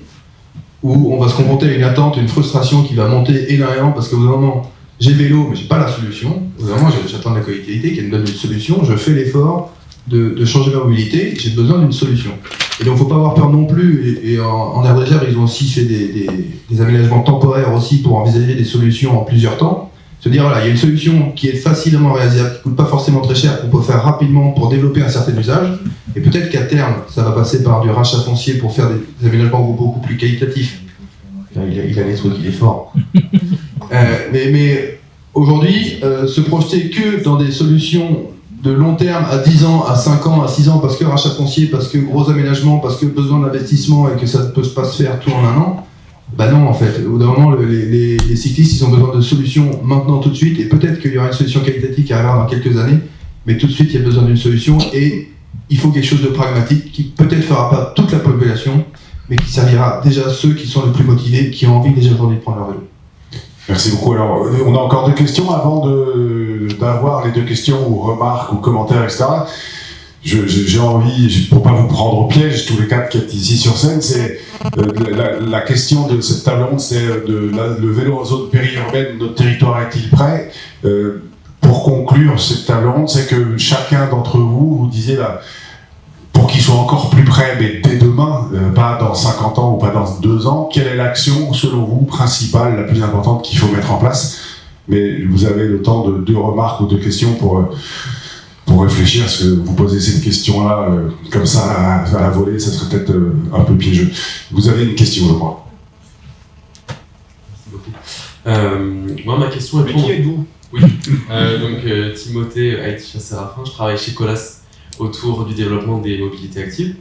où on va se confronter à une attente, une frustration qui va monter énormément, parce qu'au bout d'un moment, j'ai vélo, mais j'ai pas la solution. Au bout d'un moment, j'attends de la collectivité qu'elle me donne une solution, je fais l'effort de changer ma mobilité, j'ai besoin d'une solution. Et donc, faut pas avoir peur non plus, et en RDGR, ils ont aussi fait des aménagements temporaires aussi pour envisager des solutions en plusieurs temps. Se dire, voilà, il y a une solution qui est facilement réalisable, qui coûte pas forcément très cher, qu'on peut faire rapidement pour développer un certain usage, et peut-être qu'à terme, ça va passer par du rachat foncier pour faire des aménagements beaucoup plus qualitatifs. Là, il a les trucs, il est fort. Mais aujourd'hui, se projeter que dans des solutions de long terme, à 10 ans, à 5 ans, à 6 ans, parce que rachat foncier, parce que gros aménagement, parce que besoin d'investissement et que ça ne peut pas se faire tout en un an, bah non, en fait. Au bout d'un moment, les cyclistes, ils ont besoin de solutions maintenant, tout de suite, et peut-être qu'il y aura une solution qualitative qui arrivera dans quelques années, mais tout de suite, il y a besoin d'une solution, et il faut quelque chose de pragmatique qui peut-être fera pas toute la population, mais qui servira déjà à ceux qui sont les plus motivés, qui ont envie déjà aujourd'hui de prendre leur vélo. Merci beaucoup. Alors, on a encore 2 questions avant d'avoir les 2 questions ou remarques ou commentaires, etc. J'ai envie, pour pas vous prendre au piège, tous les 4 qui êtes ici sur scène, c'est la question de cette table ronde, c'est le vélo en zone périurbaine, notre territoire est-il prêt? Pour conclure cette table ronde, c'est que chacun d'entre vous disiez là, pour qu'il soit encore plus près, mais dès demain, pas dans 50 ans ou pas dans 2 ans, quelle est l'action, selon vous, principale, la plus importante qu'il faut mettre en place? Mais vous avez le temps de 2 remarques ou 2 questions pour réfléchir, parce que vous posez cette question-là comme ça à la volée, ça serait peut-être un peu piégeux. Vous avez une question, je crois. Merci beaucoup. Moi, ma question est... Mais qui êtes-vous? Oui, donc Timothée Haïti-Séraphin, je travaille chez Colas autour du développement des mobilités actives.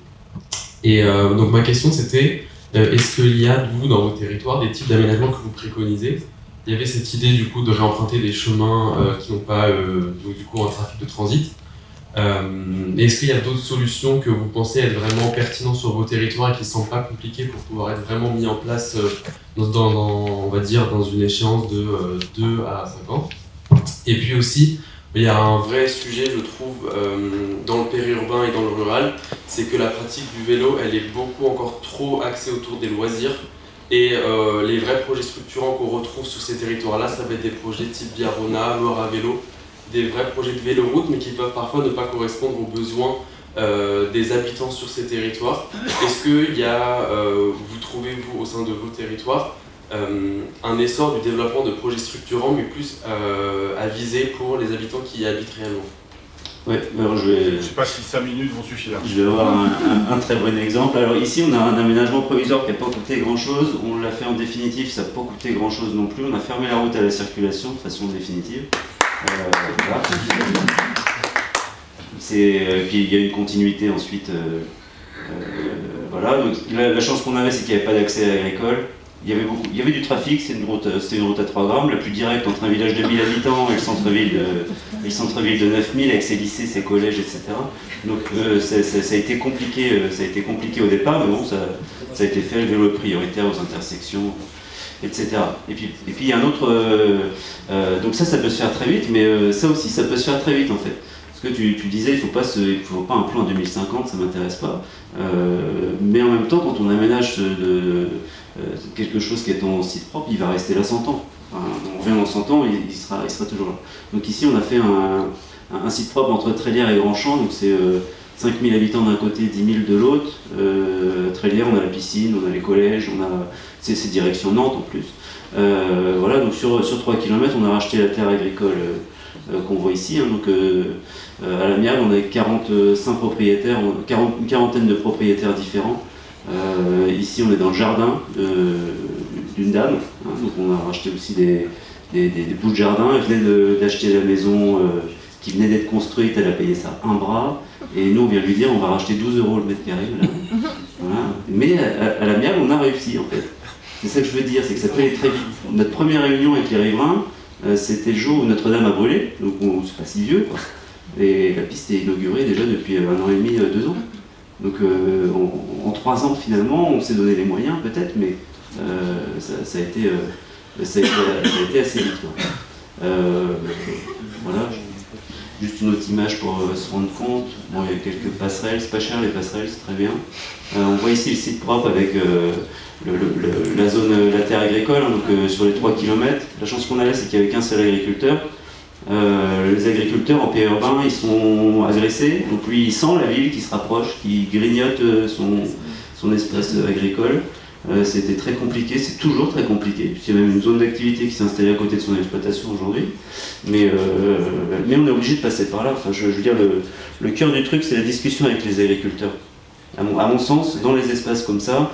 Et donc ma question c'était, est-ce qu'il y a, vous, dans vos territoires, des types d'aménagements que vous préconisez? Il y avait cette idée du coup de réemprunter des chemins qui n'ont pas donc, du coup un trafic de transit. Est-ce qu'il y a d'autres solutions que vous pensez être vraiment pertinentes sur vos territoires et qui ne sont pas compliquées pour pouvoir être vraiment mis en place on va dire dans une échéance de 2 à 5 ans? Et puis aussi, il y a un vrai sujet, je trouve, dans le périurbain et dans le rural, c'est que la pratique du vélo, elle est beaucoup encore trop axée autour des loisirs. Et les vrais projets structurants qu'on retrouve sur ces territoires-là, ça va être des projets type Viarona, Loire à vélo, des vrais projets de véloroute, mais qui peuvent parfois ne pas correspondre aux besoins des habitants sur ces territoires. Est-ce qu'il y a, vous trouvez, vous, au sein de vos territoires, un essor du développement de projets structurants, mais plus à viser pour les habitants qui y habitent réellement? Ouais, alors je sais pas si 5 minutes vont suffire. Je vais avoir un très bon exemple. Alors ici, on a un aménagement provisoire qui n'a pas coûté grand-chose. On l'a fait en définitif, ça n'a pas coûté grand-chose non plus. On a fermé la route à la circulation de façon définitive. Voilà. Puis il y a une continuité ensuite. Voilà. Donc, la chance qu'on avait, c'est qu'il n'y avait pas d'accès à l'agricole. Il y avait du trafic, c'était une route à 3 grammes, la plus directe entre un village de 1000 habitants et le centre-ville de 9000 avec ses lycées, ses collèges, etc. Donc ça a été compliqué au départ, mais bon, ça a été fait, le vélo prioritaire aux intersections, etc. Et puis il y a un autre... donc ça peut se faire très vite, mais ça aussi, ça peut se faire très vite en fait. Parce que tu disais, il faut pas un plan en 2050, ça m'intéresse pas. Mais en même temps, quand on aménage quelque chose qui est en site propre, il va rester là 100 ans. Enfin, on revient dans 100 ans, il sera toujours là. Donc ici, on a fait un site propre entre Trélières et Grandchamp, donc c'est 5000 habitants d'un côté, 10 000 de l'autre. Trélières, on a la piscine, on a les collèges, c'est direction Nantes en plus. Voilà, donc sur 3 km, on a racheté la terre agricole qu'on voit ici. Hein, donc à l'amiable, on a 45 propriétaires, une quarantaine de propriétaires différents. Ici, on est dans le jardin d'une dame, hein, donc on a racheté aussi des bouts de jardin. Elle venait d'acheter la maison qui venait d'être construite, elle a payé ça un bras, et nous on vient lui dire on va racheter 12 € le mètre carré. Voilà. Mais à l'amiable, on a réussi en fait. C'est ça que je veux dire, c'est que ça peut aller très vite. Notre première réunion avec les riverains, c'était le jour où Notre-Dame a brûlé, donc c'est pas si vieux, quoi. Et la piste est inaugurée déjà depuis 1 an et demi, 2 ans. Donc en 3 ans finalement, on s'est donné les moyens peut-être, mais ça a été assez vite, quoi. Voilà. Juste une autre image pour se rendre compte. Bon, il y a quelques passerelles, c'est pas cher les passerelles, c'est très bien. On voit ici le site propre avec la zone, la terre agricole, hein, donc sur les 3 km. La chance qu'on a là, c'est qu'il n'y avait qu'un seul agriculteur. Les agriculteurs en pays urbain, ils sont agressés, donc lui il sent la ville qui se rapproche, qui grignote son espace agricole. C'était très compliqué, c'est toujours très compliqué, puisqu'il y a même une zone d'activité qui s'est installée à côté de son exploitation aujourd'hui. Mais on est obligé de passer par là. Enfin, je veux dire, le cœur du truc, c'est la discussion avec les agriculteurs. À mon sens, dans les espaces comme ça,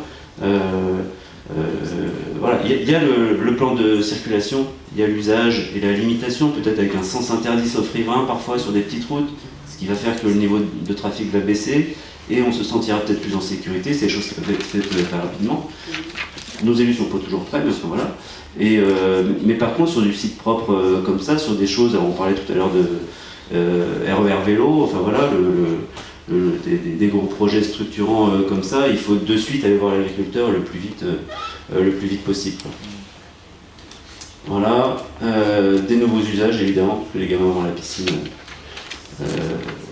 voilà, il y a le plan de circulation, il y a l'usage et la limitation, peut-être avec un sens interdit sauf riverain parfois sur des petites routes, ce qui va faire que le niveau de trafic va baisser et on se sentira peut-être plus en sécurité. C'est des choses qui peuvent être faites très rapidement. Nos élus ne sont pas toujours prêts, mais à ce moment-là. Mais par contre, sur du site propre comme ça, sur des choses, on parlait tout à l'heure de RER vélo, enfin voilà, des gros projets structurants comme ça, il faut de suite aller voir l'agriculteur le plus vite possible. Voilà, des nouveaux usages évidemment, parce que les gamins vont à la piscine,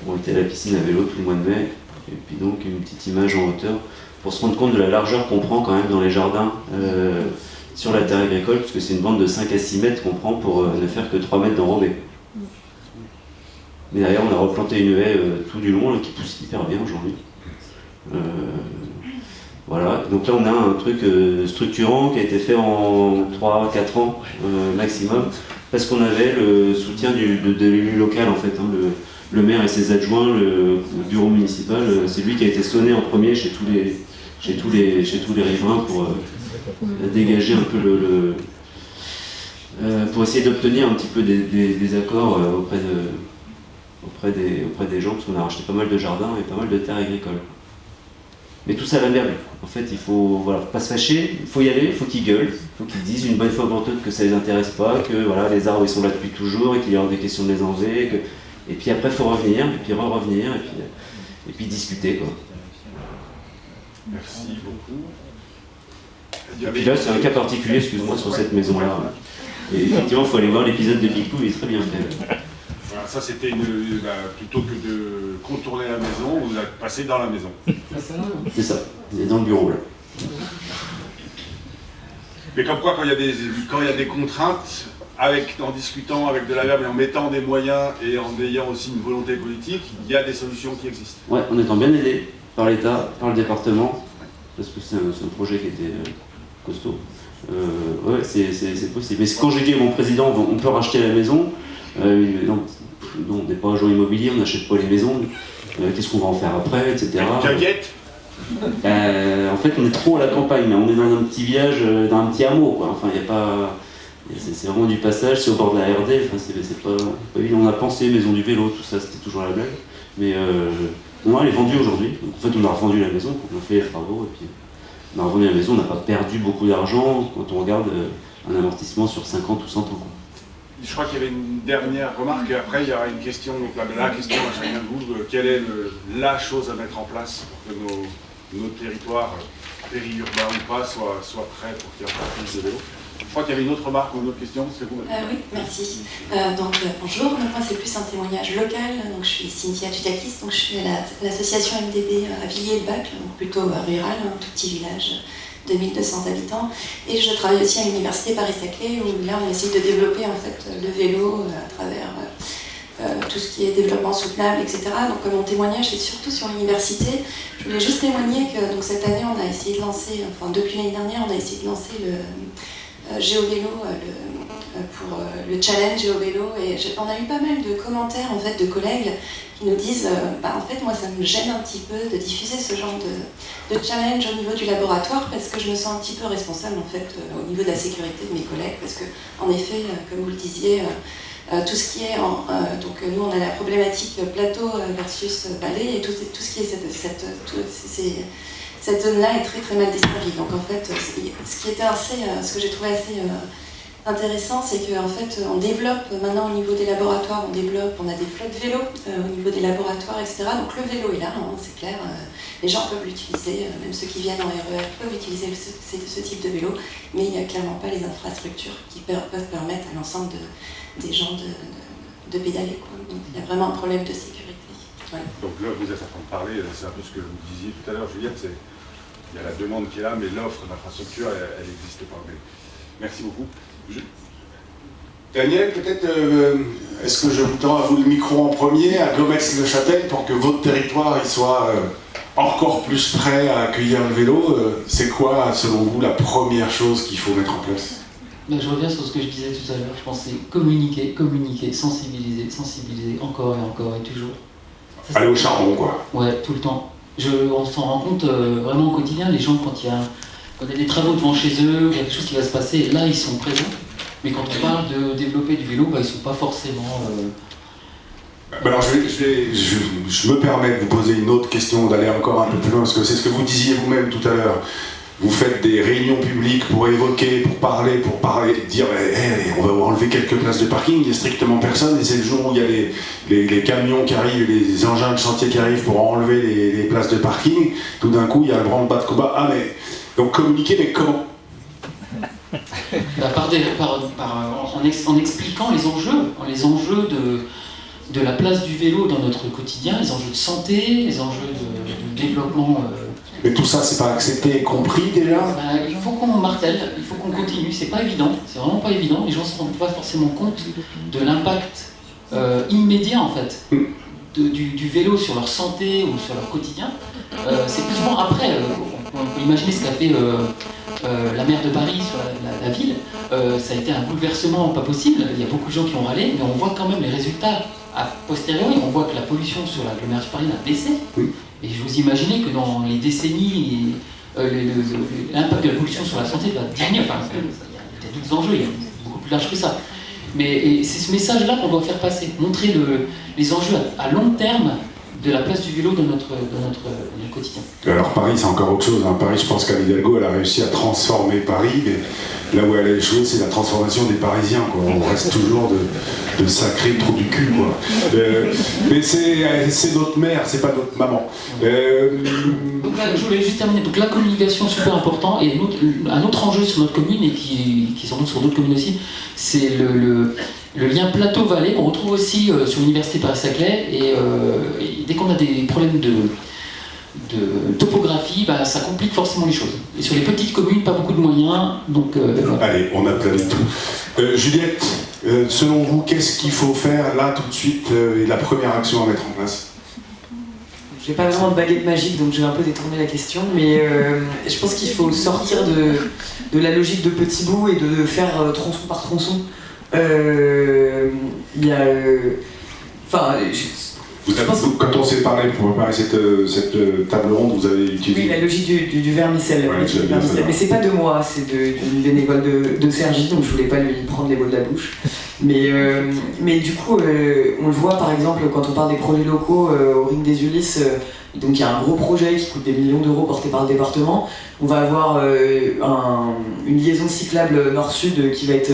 vont été à la piscine à vélo tout le mois de mai, et puis donc une petite image en hauteur, pour se rendre compte de la largeur qu'on prend quand même dans les jardins sur la terre agricole, parce que c'est une bande de 5 à 6 mètres qu'on prend pour ne faire que 3 mètres d'enrobé. Mais derrière, on a replanté une haie tout du long là, qui pousse hyper bien aujourd'hui. Voilà, donc là on a un truc structurant qui a été fait en 3-4 ans maximum, parce qu'on avait le soutien de l'élu local en fait. Hein, le maire et ses adjoints, le bureau municipal, c'est lui qui a été sonné en premier chez tous les riverains pour dégager un peu pour essayer d'obtenir un petit peu des accords auprès des gens, parce qu'on a racheté pas mal de jardins et pas mal de terres agricoles. Mais tout ça à la merde. En fait, il faut pas se fâcher, il faut y aller, il faut qu'ils gueulent, il faut qu'ils disent une bonne fois pour toutes que ça les intéresse pas, que voilà, les arbres ils sont là depuis toujours et qu'il y aura des questions de les enlever, et puis après il faut revenir, et puis revenir, et puis discuter, quoi. Merci beaucoup. Et puis là, c'est un cas particulier, excuse-moi, sur cette maison-là. Et effectivement, il faut aller voir l'épisode de Big Blue, il est très bien fait. Voilà, ça c'était plutôt que de contourner la maison, vous êtes passé dans la maison. C'est ça, il est dans le bureau là. Mais comme quoi, quand il y a des contraintes, en discutant avec de la verbe et en mettant des moyens et en ayant aussi une volonté politique, il y a des solutions qui existent. Ouais, en étant bien aidé par l'État, par le département, parce que c'est un projet qui était costaud. Ouais, c'est possible. Mais quand j'ai dit à mon président, on peut racheter la maison, non, on n'est pas agent immobilier, on n'achète pas les maisons, qu'est-ce qu'on va en faire après, etc. T'inquiète. En fait, on est trop à la campagne, on est dans un petit village, dans un petit hameau, quoi. Enfin, il n'y a pas... C'est vraiment du passage, c'est au bord de la RD, enfin, c'est pas évident. On a pensé maison du vélo, tout ça, c'était toujours la blague. Mais non, elle est vendue aujourd'hui. En fait, on a revendu la maison, on a fait les travaux, et puis on a revendu la maison, on n'a pas perdu beaucoup d'argent quand on regarde un amortissement sur 50 ou 100 ans. Quoi. Je crois qu'il y avait une dernière remarque, et après il y aura une question, donc la question à chacun de vous, quelle est la chose à mettre en place pour que nos territoires, périurbains ou pas, soient prêts pour qu'il y ait plus de vélo. Je crois qu'il y avait une autre remarque ou une autre question, c'est vous. Oui, merci. Bonjour, donc moi c'est plus un témoignage local, donc je suis Cynthia Tudakis, donc je suis à l'association MDB à Villiers-le-Bac, donc plutôt rural, un tout petit village de 1200 habitants, et je travaille aussi à l'université Paris-Saclay où là on essaie de développer en fait le vélo à travers tout ce qui est développement soutenable, etc. Donc mon témoignage c'est surtout sur l'université. Je voulais juste témoigner que donc, cette année on a essayé de lancer, enfin depuis l'année dernière on a essayé de lancer le GeoVélo, pour le challenge au vélo. Et on a eu pas mal de commentaires en fait, de collègues qui nous disent en fait, moi, ça me gêne un petit peu de diffuser ce genre de challenge au niveau du laboratoire parce que je me sens un petit peu responsable en fait, au niveau de la sécurité de mes collègues. Parce que, en effet, comme vous le disiez, tout ce qui est donc nous on a la problématique plateau versus vallée et tout ce qui est cette zone-là est très très mal desservie. Donc en fait, ce que j'ai trouvé assez intéressant, c'est qu'en fait on développe maintenant au niveau des laboratoires, on a des flottes vélos au niveau des laboratoires, etc. Donc le vélo est là, hein, c'est clair. Les gens peuvent l'utiliser, même ceux qui viennent en RER peuvent utiliser ce type de vélo, mais il n'y a clairement pas les infrastructures qui peuvent permettre à l'ensemble des gens de pédaler, quoi. Donc il y a vraiment un problème de sécurité. Voilà. Donc là, vous êtes en train de parler, c'est un peu ce que vous disiez tout à l'heure, Juliette, il y a la demande qui est là, mais l'offre d'infrastructure, elle n'existe pas. Mais merci beaucoup. Daniel, peut-être, est-ce que je vous tends à vous le micro en premier, à Gommetz-le-Châtel, pour que votre territoire il soit encore plus prêt à accueillir le vélo. C'est quoi, selon vous, la première chose qu'il faut mettre en place ? Je reviens sur ce que je disais tout à l'heure. Je pense que c'est communiquer, sensibiliser, encore et toujours. Aller au charbon, quoi. Ouais, tout le temps. On s'en rend compte vraiment au quotidien. Les gens, quand il y a des travaux devant chez eux, il y a quelque chose qui va se passer, là, ils sont présents. Mais quand on parle de développer du vélo, ils ne sont pas forcément... Alors je me permets de vous poser une autre question, d'aller encore un peu plus loin, parce que c'est ce que vous disiez vous-même tout à l'heure. Vous faites des réunions publiques pour évoquer, pour parler, dire on va enlever quelques places de parking, il n'y a strictement personne, et c'est le jour où il y a les camions qui arrivent, les engins de chantier qui arrivent pour enlever les places de parking, tout d'un coup il y a le branle-bas de combat. Ah mais, donc communiquer, mais comment ? En expliquant les enjeux de la place du vélo dans notre quotidien, les enjeux de santé, les enjeux de développement. Mais tout ça, c'est pas accepté et compris déjà ? Il faut qu'on martèle, il faut qu'on continue, c'est pas évident, c'est vraiment pas évident, les gens ne se rendent pas forcément compte de l'impact immédiat en fait du vélo sur leur santé ou sur leur quotidien. C'est plus souvent après, on peut imaginer ce qu'a fait la maire de Paris sur la ville, ça a été un bouleversement pas possible, il y a beaucoup de gens qui ont râlé, mais on voit quand même les résultats a posteriori, on voit que la pollution sur l'agglomération parisienne a baissé, et je vous imaginez que dans les décennies, l'impact de la pollution sur la santé va diminuer, enfin, il y a d'autres enjeux, il y a beaucoup plus large que ça. Mais c'est ce message-là qu'on doit faire passer, montrer les enjeux à long terme de la place du vélo dans notre quotidien. Alors Paris, c'est encore autre chose. Paris, je pense qu'Anne Hidalgo, elle a réussi à transformer Paris, mais là où elle a échoué, c'est la transformation des Parisiens, quoi. On reste toujours de sacrés trous du cul, quoi. Mais c'est notre mère, c'est pas notre maman. Donc là, je voulais juste terminer. Donc la communication, super important. Et un autre enjeu sur notre commune, et qui sans doute sur d'autres communes aussi, c'est le lien plateau-vallée qu'on retrouve aussi sur l'université Paris-Saclay. Et dès qu'on a des problèmes de topographie, ça complique forcément les choses. Et sur les petites communes, pas beaucoup de moyens. Donc, allez, on aplanit tout. Juliette, selon vous, qu'est-ce qu'il faut faire là tout de suite et la première action à mettre en place ? J'ai pas vraiment de baguette magique, donc je vais un peu détourner la question, mais je pense qu'il faut sortir de la logique de petits bouts et de faire tronçon par tronçon. Il y a... Quand on s'est parlé pour préparer cette table ronde, vous avez utilisé... Oui, la logique du vermicelle. Ouais, Mais c'est pas de moi, c'est d'une bénévole de Sergi, donc je voulais pas lui prendre les mots de la bouche. Mais du coup, on le voit par exemple quand on parle des projets locaux au Ring des Ulysses, donc il y a un gros projet qui coûte des millions d'euros porté par le département. On va avoir une liaison cyclable nord-sud qui va être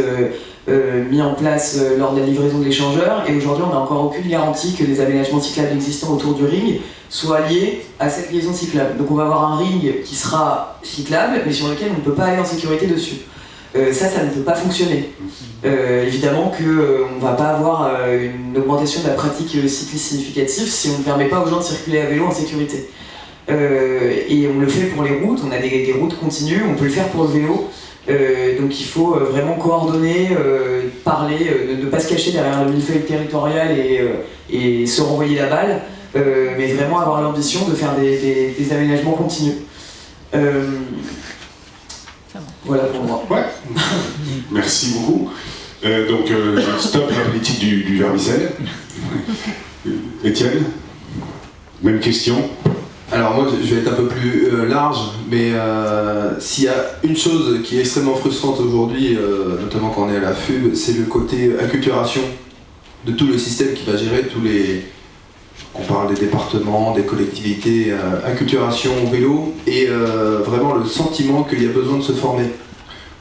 mis en place lors de la livraison de l'échangeur, et aujourd'hui on n'a encore aucune garantie que les aménagements cyclables existants autour du ring soient liés à cette liaison cyclable. Donc on va avoir un ring qui sera cyclable mais sur lequel on ne peut pas aller en sécurité dessus. Ça ne peut pas fonctionner. Évidemment qu'on ne va pas avoir une augmentation de la pratique cycliste significative si on ne permet pas aux gens de circuler à vélo en sécurité. Et on le fait pour les routes, on a des routes continues, on peut le faire pour le vélo. Donc il faut vraiment coordonner, parler, ne pas se cacher derrière le millefeuille territorial et se renvoyer la balle, mais vraiment avoir l'ambition de faire des aménagements continus. Voilà pour moi. Ouais. Merci beaucoup. Stop la politique du vermicelle. Étienne, même question. Alors moi je vais être un peu plus large, mais s'il y a une chose qui est extrêmement frustrante aujourd'hui, notamment quand on est à la FUB, c'est le côté acculturation de tout le système qui va gérer tous les... On parle des départements, des collectivités, acculturation vélo, et vraiment le sentiment qu'il y a besoin de se former.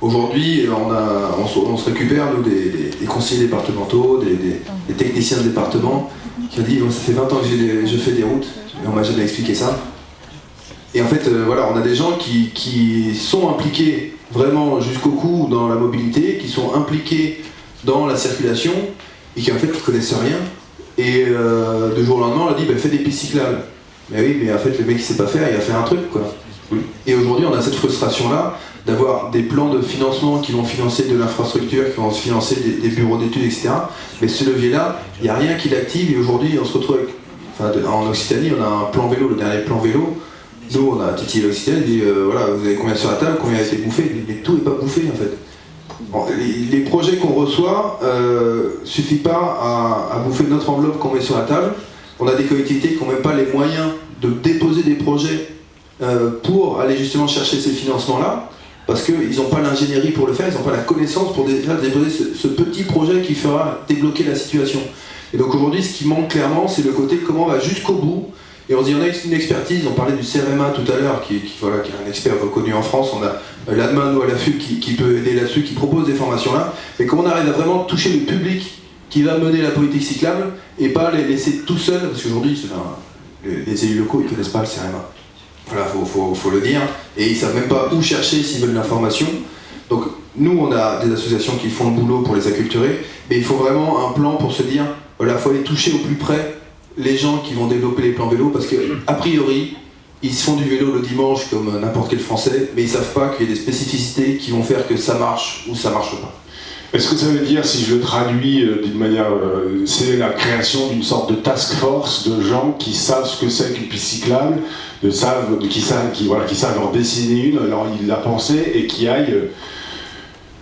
Aujourd'hui, on se récupère, nous, des conseillers départementaux, des techniciens de département, qui ont dit ça fait 20 ans que je fais des routes, et on m'a jamais expliqué ça. Et en fait, voilà, on a des gens qui sont impliqués vraiment jusqu'au cou dans la mobilité, qui sont impliqués dans la circulation, et qui en fait ne connaissent rien. Et de jour au lendemain, on a dit fais des pistes cyclables. Mais oui, mais en fait, le mec qui sait pas faire, il va faire un truc, quoi. Et aujourd'hui, on a cette frustration-là d'avoir des plans de financement qui vont financer de l'infrastructure, qui vont financer des bureaux d'études, etc. Mais ce levier-là, il n'y a rien qui l'active, et aujourd'hui, on se retrouve avec... en Occitanie, on a un plan vélo, le dernier plan vélo. Nous, on a titillé l'Occitanie, il dit voilà, vous avez combien sur la table, combien a été bouffé, mais tout n'est pas bouffé, en fait. Bon, les projets qu'on reçoit suffit pas à bouffer notre enveloppe qu'on met sur la table. On a des collectivités qui n'ont même pas les moyens de déposer des projets pour aller justement chercher ces financements-là, parce qu'ils n'ont pas l'ingénierie pour le faire, ils n'ont pas la connaissance pour déjà déposer ce petit projet qui fera débloquer la situation. Et donc aujourd'hui, ce qui manque clairement, c'est le côté comment on va jusqu'au bout. Et on se dit, on a une expertise, on parlait du CRMA tout à l'heure, qui est un expert reconnu en France, on a l'ADMA, nous à la FUB, qui peut aider là-dessus, qui propose des formations là, mais comment on arrive à vraiment toucher le public qui va mener la politique cyclable, et pas les laisser tout seuls, parce qu'aujourd'hui, les élus locaux, ils ne connaissent pas le CRMA. Voilà, faut le dire, et ils ne savent même pas où chercher s'ils veulent l'information. Donc nous, on a des associations qui font le boulot pour les acculturer, mais il faut vraiment un plan pour se dire, voilà, il faut aller toucher au plus près les gens qui vont développer les plans vélo, parce que a priori, ils se font du vélo le dimanche comme n'importe quel Français, mais ils savent pas qu'il y a des spécificités qui vont faire que ça marche ou ça marche pas. Est-ce que ça veut dire, si je le traduis d'une manière, c'est la création d'une sorte de task force de gens qui savent ce que c'est qu'une piste cyclable, qui savent en dessiner une, alors ils la pensaient, et qui aillent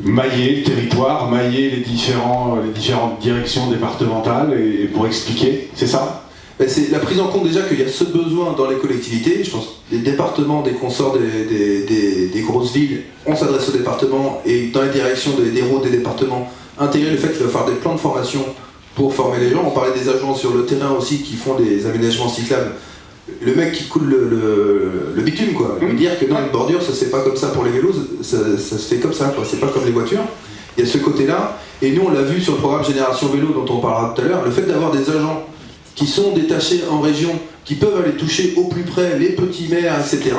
mailler le territoire, mailler les différentes directions départementales, et pour expliquer, c'est ça? C'est la prise en compte déjà qu'il y a ce besoin dans les collectivités. Je pense que les départements, des consorts des grosses villes, on s'adresse aux départements, et dans les directions des routes des départements, intégrer le fait qu'il va falloir des plans de formation pour former les gens. On parlait des agents sur le terrain aussi qui font des aménagements cyclables. Le mec qui coule le bitume, quoi. Lui dire que non, une bordure, ça se fait pas comme ça pour les vélos, ça se fait comme ça, quoi. C'est pas comme les voitures. Il y a ce côté-là, et nous on l'a vu sur le programme Génération Vélo dont on parlera tout à l'heure, le fait d'avoir des agents qui sont détachés en région, qui peuvent aller toucher au plus près les petits maires, etc.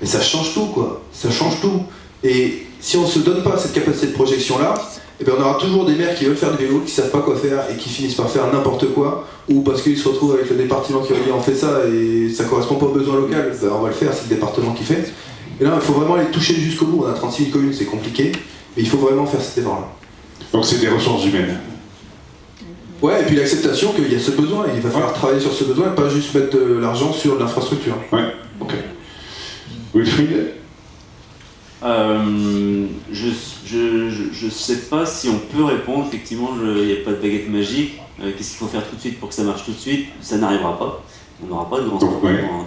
Mais ça change tout, quoi. Ça change tout. Et si on ne se donne pas cette capacité de projection-là, eh bien on aura toujours des maires qui veulent faire du vélo, qui ne savent pas quoi faire et qui finissent par faire n'importe quoi, ou parce qu'ils se retrouvent avec le département qui va dire on fait ça et ça ne correspond pas aux besoins locaux, ben on va le faire, c'est le département qui fait. Et là, il faut vraiment aller toucher jusqu'au bout. On a 36 000 communes, c'est compliqué, mais il faut vraiment faire cet effort-là. Donc c'est des ressources humaines. Ouais, et puis l'acceptation qu'il y a ce besoin, et il va falloir travailler sur ce besoin et pas juste mettre de l'argent sur l'infrastructure. Ouais, ok. Wilfried? Je sais pas si on peut répondre, effectivement, il n'y a pas de baguette magique. Qu'est-ce qu'il faut faire tout de suite pour que ça marche tout de suite? Ça n'arrivera pas. On n'aura pas de grand changement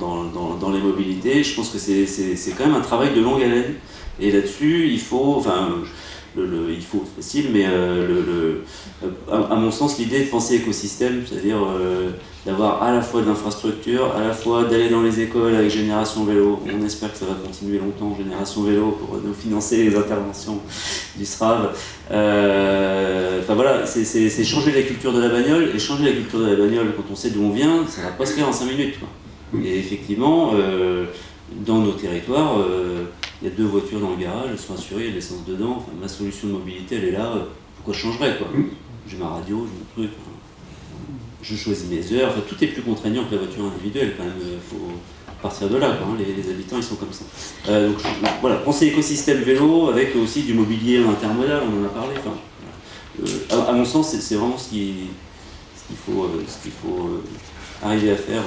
dans les mobilités. Je pense que c'est quand même un travail de longue haleine. Et là-dessus, il faut, c'est facile, mais à mon sens, l'idée est de penser écosystème, c'est-à-dire d'avoir à la fois de l'infrastructure, à la fois d'aller dans les écoles avec Génération Vélo. On espère que ça va continuer longtemps, Génération Vélo, pour nous financer les interventions du SRAV. Voilà, c'est changer la culture de la bagnole, et changer la culture de la bagnole quand on sait d'où on vient, ça va pas se faire en 5 minutes, quoi. Et effectivement, dans nos territoires, il y a 2 voitures dans le garage, elles sont assurées, il y a de l'essence dedans. Enfin, ma solution de mobilité, elle est là. Pourquoi je changerais, quoi? J'ai ma radio, j'ai mon truc. Je choisis mes heures. Enfin, tout est plus contraignant que la voiture individuelle, quand même. Il faut partir de là, quoi. Les habitants, ils sont comme ça. Donc voilà, penser écosystème vélo avec aussi du mobilier intermodal, on en a parlé. Enfin, à mon sens, c'est vraiment ce qu'il faut arriver à faire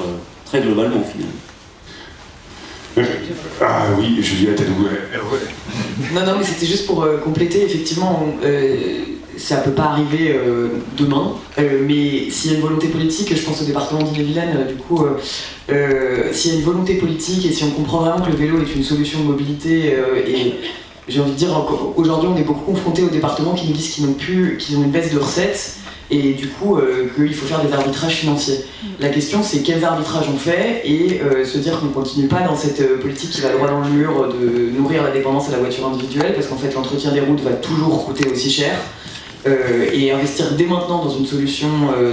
très globalement, finalement. Ah oui, Juliette, elle voulait. Non, mais c'était juste pour compléter, effectivement, ça peut pas arriver demain, mais s'il y a une volonté politique, je pense au département d'Ille-et-Vilaine, du coup, s'il y a une volonté politique et si on comprend vraiment que le vélo est une solution de mobilité, et j'ai envie de dire, aujourd'hui on est beaucoup confrontés aux départements qui nous disent qu'ils ont une baisse de recettes, et du coup qu'il faut faire des arbitrages financiers. La question c'est quels arbitrages on fait et se dire qu'on ne continue pas dans cette politique qui va droit dans le mur de nourrir la dépendance à la voiture individuelle, parce qu'en fait l'entretien des routes va toujours coûter aussi cher, et investir dès maintenant dans une solution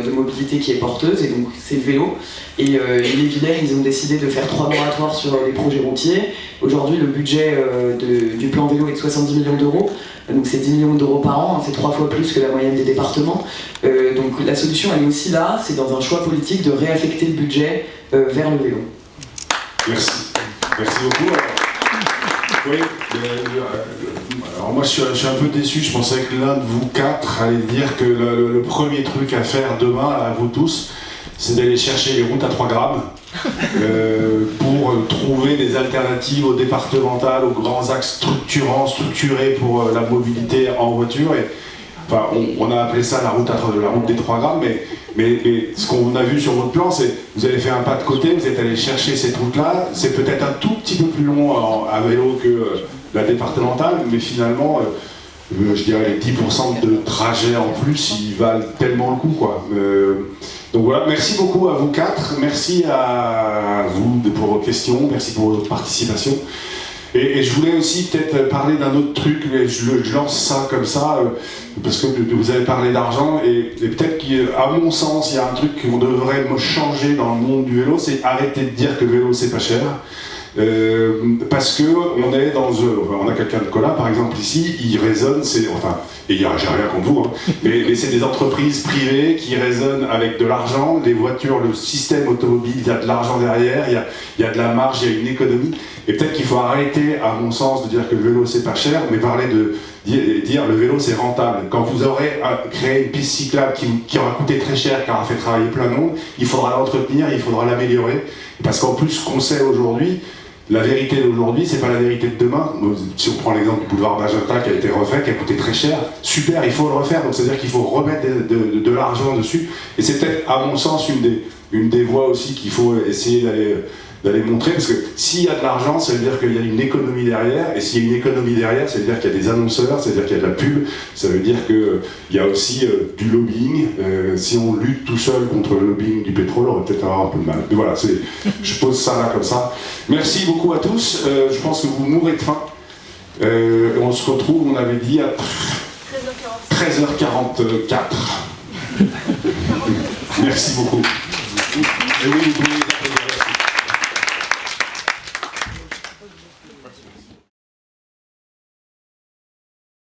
de mobilité qui est porteuse, et donc c'est le vélo. Et les Vilaines, ils ont décidé de faire 3 moratoires sur les projets routiers. Aujourd'hui le budget du plan vélo est de 70 millions d'euros. Donc c'est 10 millions d'euros par an, hein, c'est 3 fois plus que la moyenne des départements. Donc la solution elle est aussi là, c'est dans un choix politique de réaffecter le budget vers le vélo. Merci. Merci beaucoup. Oui, alors moi je suis un peu déçu, je pensais que l'un de vous quatre allait dire que le premier truc à faire demain, à vous tous, c'est d'aller chercher les routes à 3 grammes pour trouver des alternatives aux départementales, aux grands axes structurés pour la mobilité en voiture. Et, enfin, on a appelé ça la route des 3 grammes, mais ce qu'on a vu sur votre plan, c'est que vous avez fait un pas de côté, vous êtes allé chercher cette route-là, c'est peut-être un tout petit peu plus long à vélo que la départementale, mais finalement, je dirais les 10% de trajet en plus, ils valent tellement le coup, quoi. Donc voilà, merci beaucoup à vous quatre, merci à vous pour vos questions, merci pour votre participation. Et je voulais aussi peut-être parler d'un autre truc, je lance ça comme ça, parce que vous avez parlé d'argent, et peut-être qu'à mon sens, il y a un truc qu'on devrait changer dans le monde du vélo, c'est arrêter de dire que le vélo c'est pas cher. Parce que on a quelqu'un de Colas par exemple ici, il raisonne, et j'ai rien contre vous, hein, mais c'est des entreprises privées qui raisonnent avec de l'argent, les voitures, le système automobile, il y a de l'argent derrière, il y a de la marge, il y a une économie, et peut-être qu'il faut arrêter, à mon sens, de dire que le vélo c'est pas cher, mais parler de dire le vélo c'est rentable. Quand vous aurez créé une piste cyclable qui aura coûté très cher, qui aura fait travailler plein de monde, il faudra l'entretenir, il faudra l'améliorer, parce qu'en plus, ce qu'on sait aujourd'hui, la vérité d'aujourd'hui, c'est pas la vérité de demain. Si on prend l'exemple du boulevard Magenta qui a été refait, qui a coûté très cher, super, il faut le refaire, donc c'est-à-dire qu'il faut remettre de l'argent dessus. Et c'est peut-être, à mon sens, une des voies aussi qu'il faut essayer d'aller montrer, parce que s'il y a de l'argent, ça veut dire qu'il y a une économie derrière, et s'il y a une économie derrière, ça veut dire qu'il y a des annonceurs, ça veut dire qu'il y a de la pub, ça veut dire qu'il y a aussi du lobbying. Si on lutte tout seul contre le lobbying du pétrole, on va peut-être avoir un peu de mal. Mais voilà, je pose ça là comme ça. Merci beaucoup à tous, je pense que vous mourrez de faim. On se retrouve, on avait dit, à 13h44. Merci beaucoup. Et oui, vous pouvez